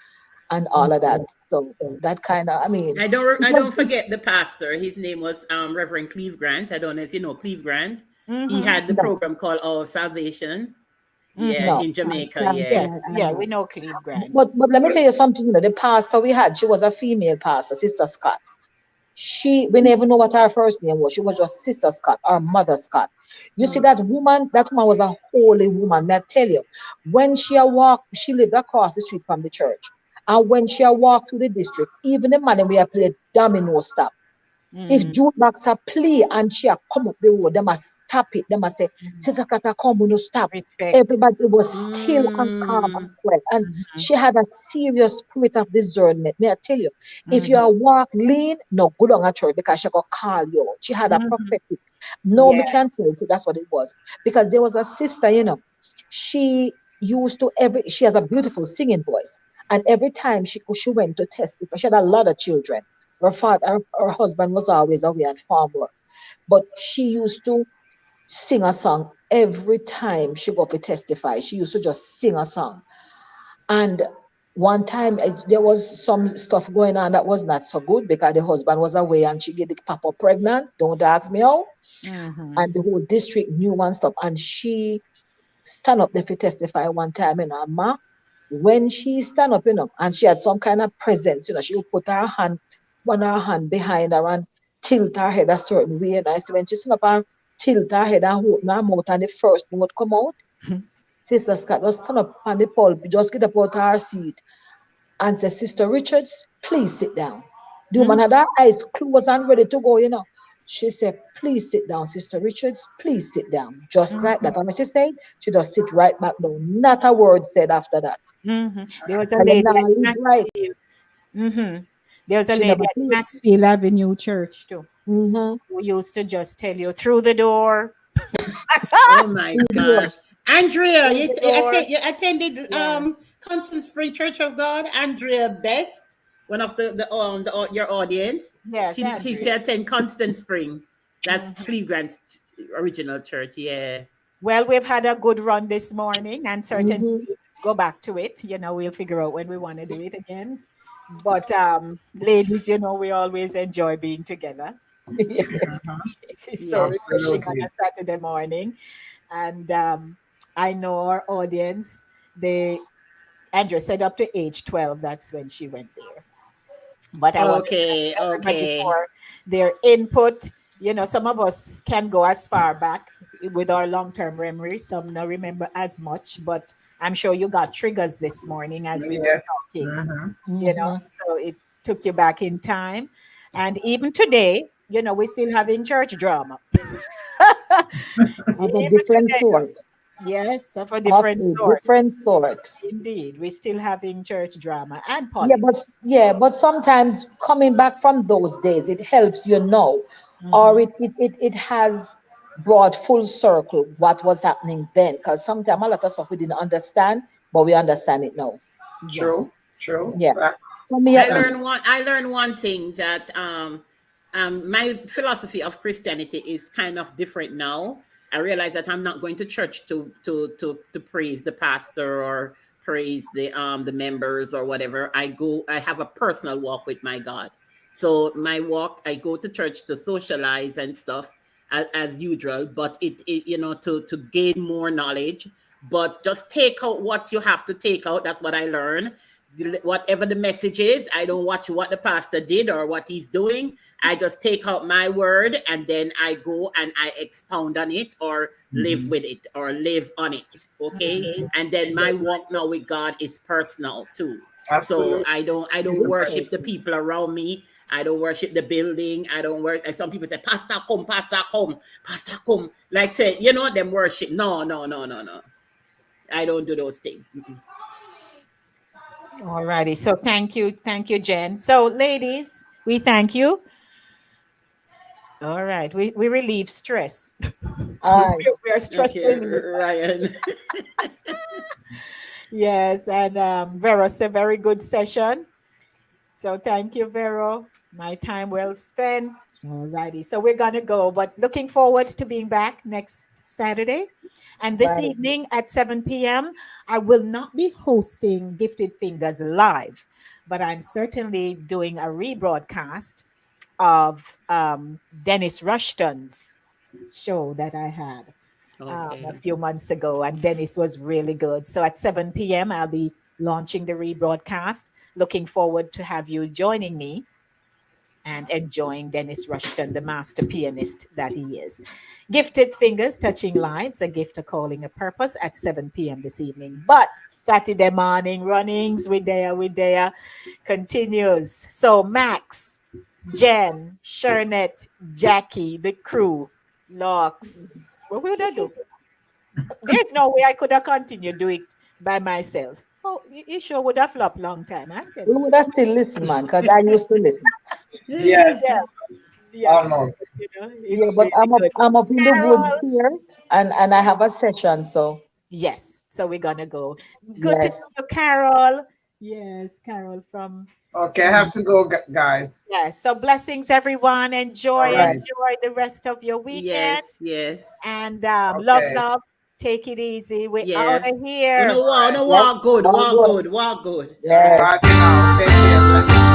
and all of that. So that kind of, I mean, I it was, don't forget the pastor. His name was Reverend Cleve Grant. I don't know if you know Cleve Grant. He had the no, program called Our Salvation. Yeah, no, in Jamaica. can't say Yeah. Yes. I Yeah, know. we know Cleve Grant. But let me tell you something, the pastor we had, she was a female pastor, Sister Scott. We never know what her first name was. She was just Sister Scott, or Mother Scott. You see that woman was a holy woman. May I tell you, when she a walk, she lived across the street from the church. And when she a walk through the district, even the man we a play domino stop. If jukebox a play and she a come up the road, they must stop it. They must say, "Sister Kata, come, no stop." Respect. Everybody was still and calm and quiet. And she had a serious spirit of discernment. May I tell you, if you are walk lean, no good on a church because she got call you out. She had a prophetic. No, me can't Yes. tell you that's what it was. Because there was a sister, she used to she has a beautiful singing voice. And every time she went to testify, she had a lot of children. Her husband was always away at farm work. But she used to sing a song every time she go to testify. She used to just sing a song. And one time there was some stuff going on that was not so good because the husband was away and she get the papa pregnant. Don't ask me how. And the whole district knew and stuff. And she stand up there to testify one time, Ma. When she stand up, and she had some kind of presence, she would put her hand behind her and tilt her head a certain way. And I said, when she stand up and tilt her head and open her mouth, and the first note come out, Sister Scott just stand up on the pulpit, just get up out of her seat and say, "Sister Richards, please sit down." The woman had her eyes closed and ready to go, She said, "Please sit down, Sister Richards. Please sit down." Just like that. And when she said, she just sit right back down. Not a word said after that. There was a And then lady now at live right. Maxfield. There was a She lady never at played. Maxfield Avenue Church too, Mm-hmm. who used to just tell you through the door. Oh my gosh. Andrea, Through the door. you attended Yeah. Constant Spring Church of God. Andrea Best, one of your audience. Yes, She Andrea. attended Constant Spring. That's Cleve Grant's original church. Yeah. Well, we've had a good run this morning and certainly Mm-hmm. go back to it. We'll figure out when we want to do it again. But ladies, we always enjoy being together. It is so Yeah. refreshing on Absolutely. a Saturday morning. And I know our audience, Andrew said up to age 12, that's when she went there. But I want to Okay. thank everybody Okay. for their input. Some of us can go as far back with our long term memory. Some not remember as much, but I'm sure you got triggers this morning as we were Yes. talking. Mm-hmm. So it took you back in time. And even today, we're still having church drama. Of a Even different today, sort. yes, of a Of different a sort. different sort. Indeed, we're still having church drama and Yeah, politics. but sometimes coming back from those days, it helps or it has brought full circle what was happening then. Because sometimes a lot of stuff we didn't understand, but we understand it now. True. Yes. True. Yes. Fact. For me at least. I learned one thing that my philosophy of Christianity is kind of different now. I realize that I'm not going to church to praise the pastor or praise the members or whatever. I have a personal walk with my God. So my walk, I go to church to socialize and stuff as usual, but it to gain more knowledge but just take out what you have to take out. That's what I learned. Whatever the message is, I don't watch what the pastor did or what he's doing. I just take out my word and then I go and I expound on it or live with it or live on it. Okay. And then my walk now with God is personal too. Absolutely. So I don't worship the people around me. I don't worship the building. I don't work. Some people say, Pastor, come, Pastor, come, Pastor, come. Like say, them worship. No. I don't do those things. All righty. So thank you, Jen. So ladies, we thank you. All right, we relieve stress. We are stress relievers. Ryan. Yes, and Vero, it's a very good session. So thank you, Vero. My time well spent. All righty. So we're gonna go, but looking forward to being back next Saturday. And this evening at 7 p.m., I will not be hosting Gifted Fingers live, but I'm certainly doing a rebroadcast of Dennis Rushton's show that I had a few months ago, and Dennis was really good. So at 7 p.m., I'll be launching the rebroadcast. Looking forward to have you joining me and enjoying Dennis Rushton, the master pianist that he is. Gifted Fingers, Touching Lives, a gift, a calling, a purpose at 7 p.m. this evening. But Saturday morning runnings, we there, continues. So Max, Jen, Shernet, Jackie, the crew, Locks. What will I do? There's no way I could have continued doing it by myself. Oh, it sure would have flopped long time. We would have still listened, man, because I used to listen. Yes. Yeah. Almost. Yeah, but really I'm up in the woods here, and I have a session, so. Yes, so we're gonna go. Good to see you, Carol. Yes, Carol from. Okay, I have to go, guys. Yes, so blessings, everyone. Enjoy the rest of your weekend. Yes. And love. Take it easy. We're out of here. Walk good. Yeah. Take care.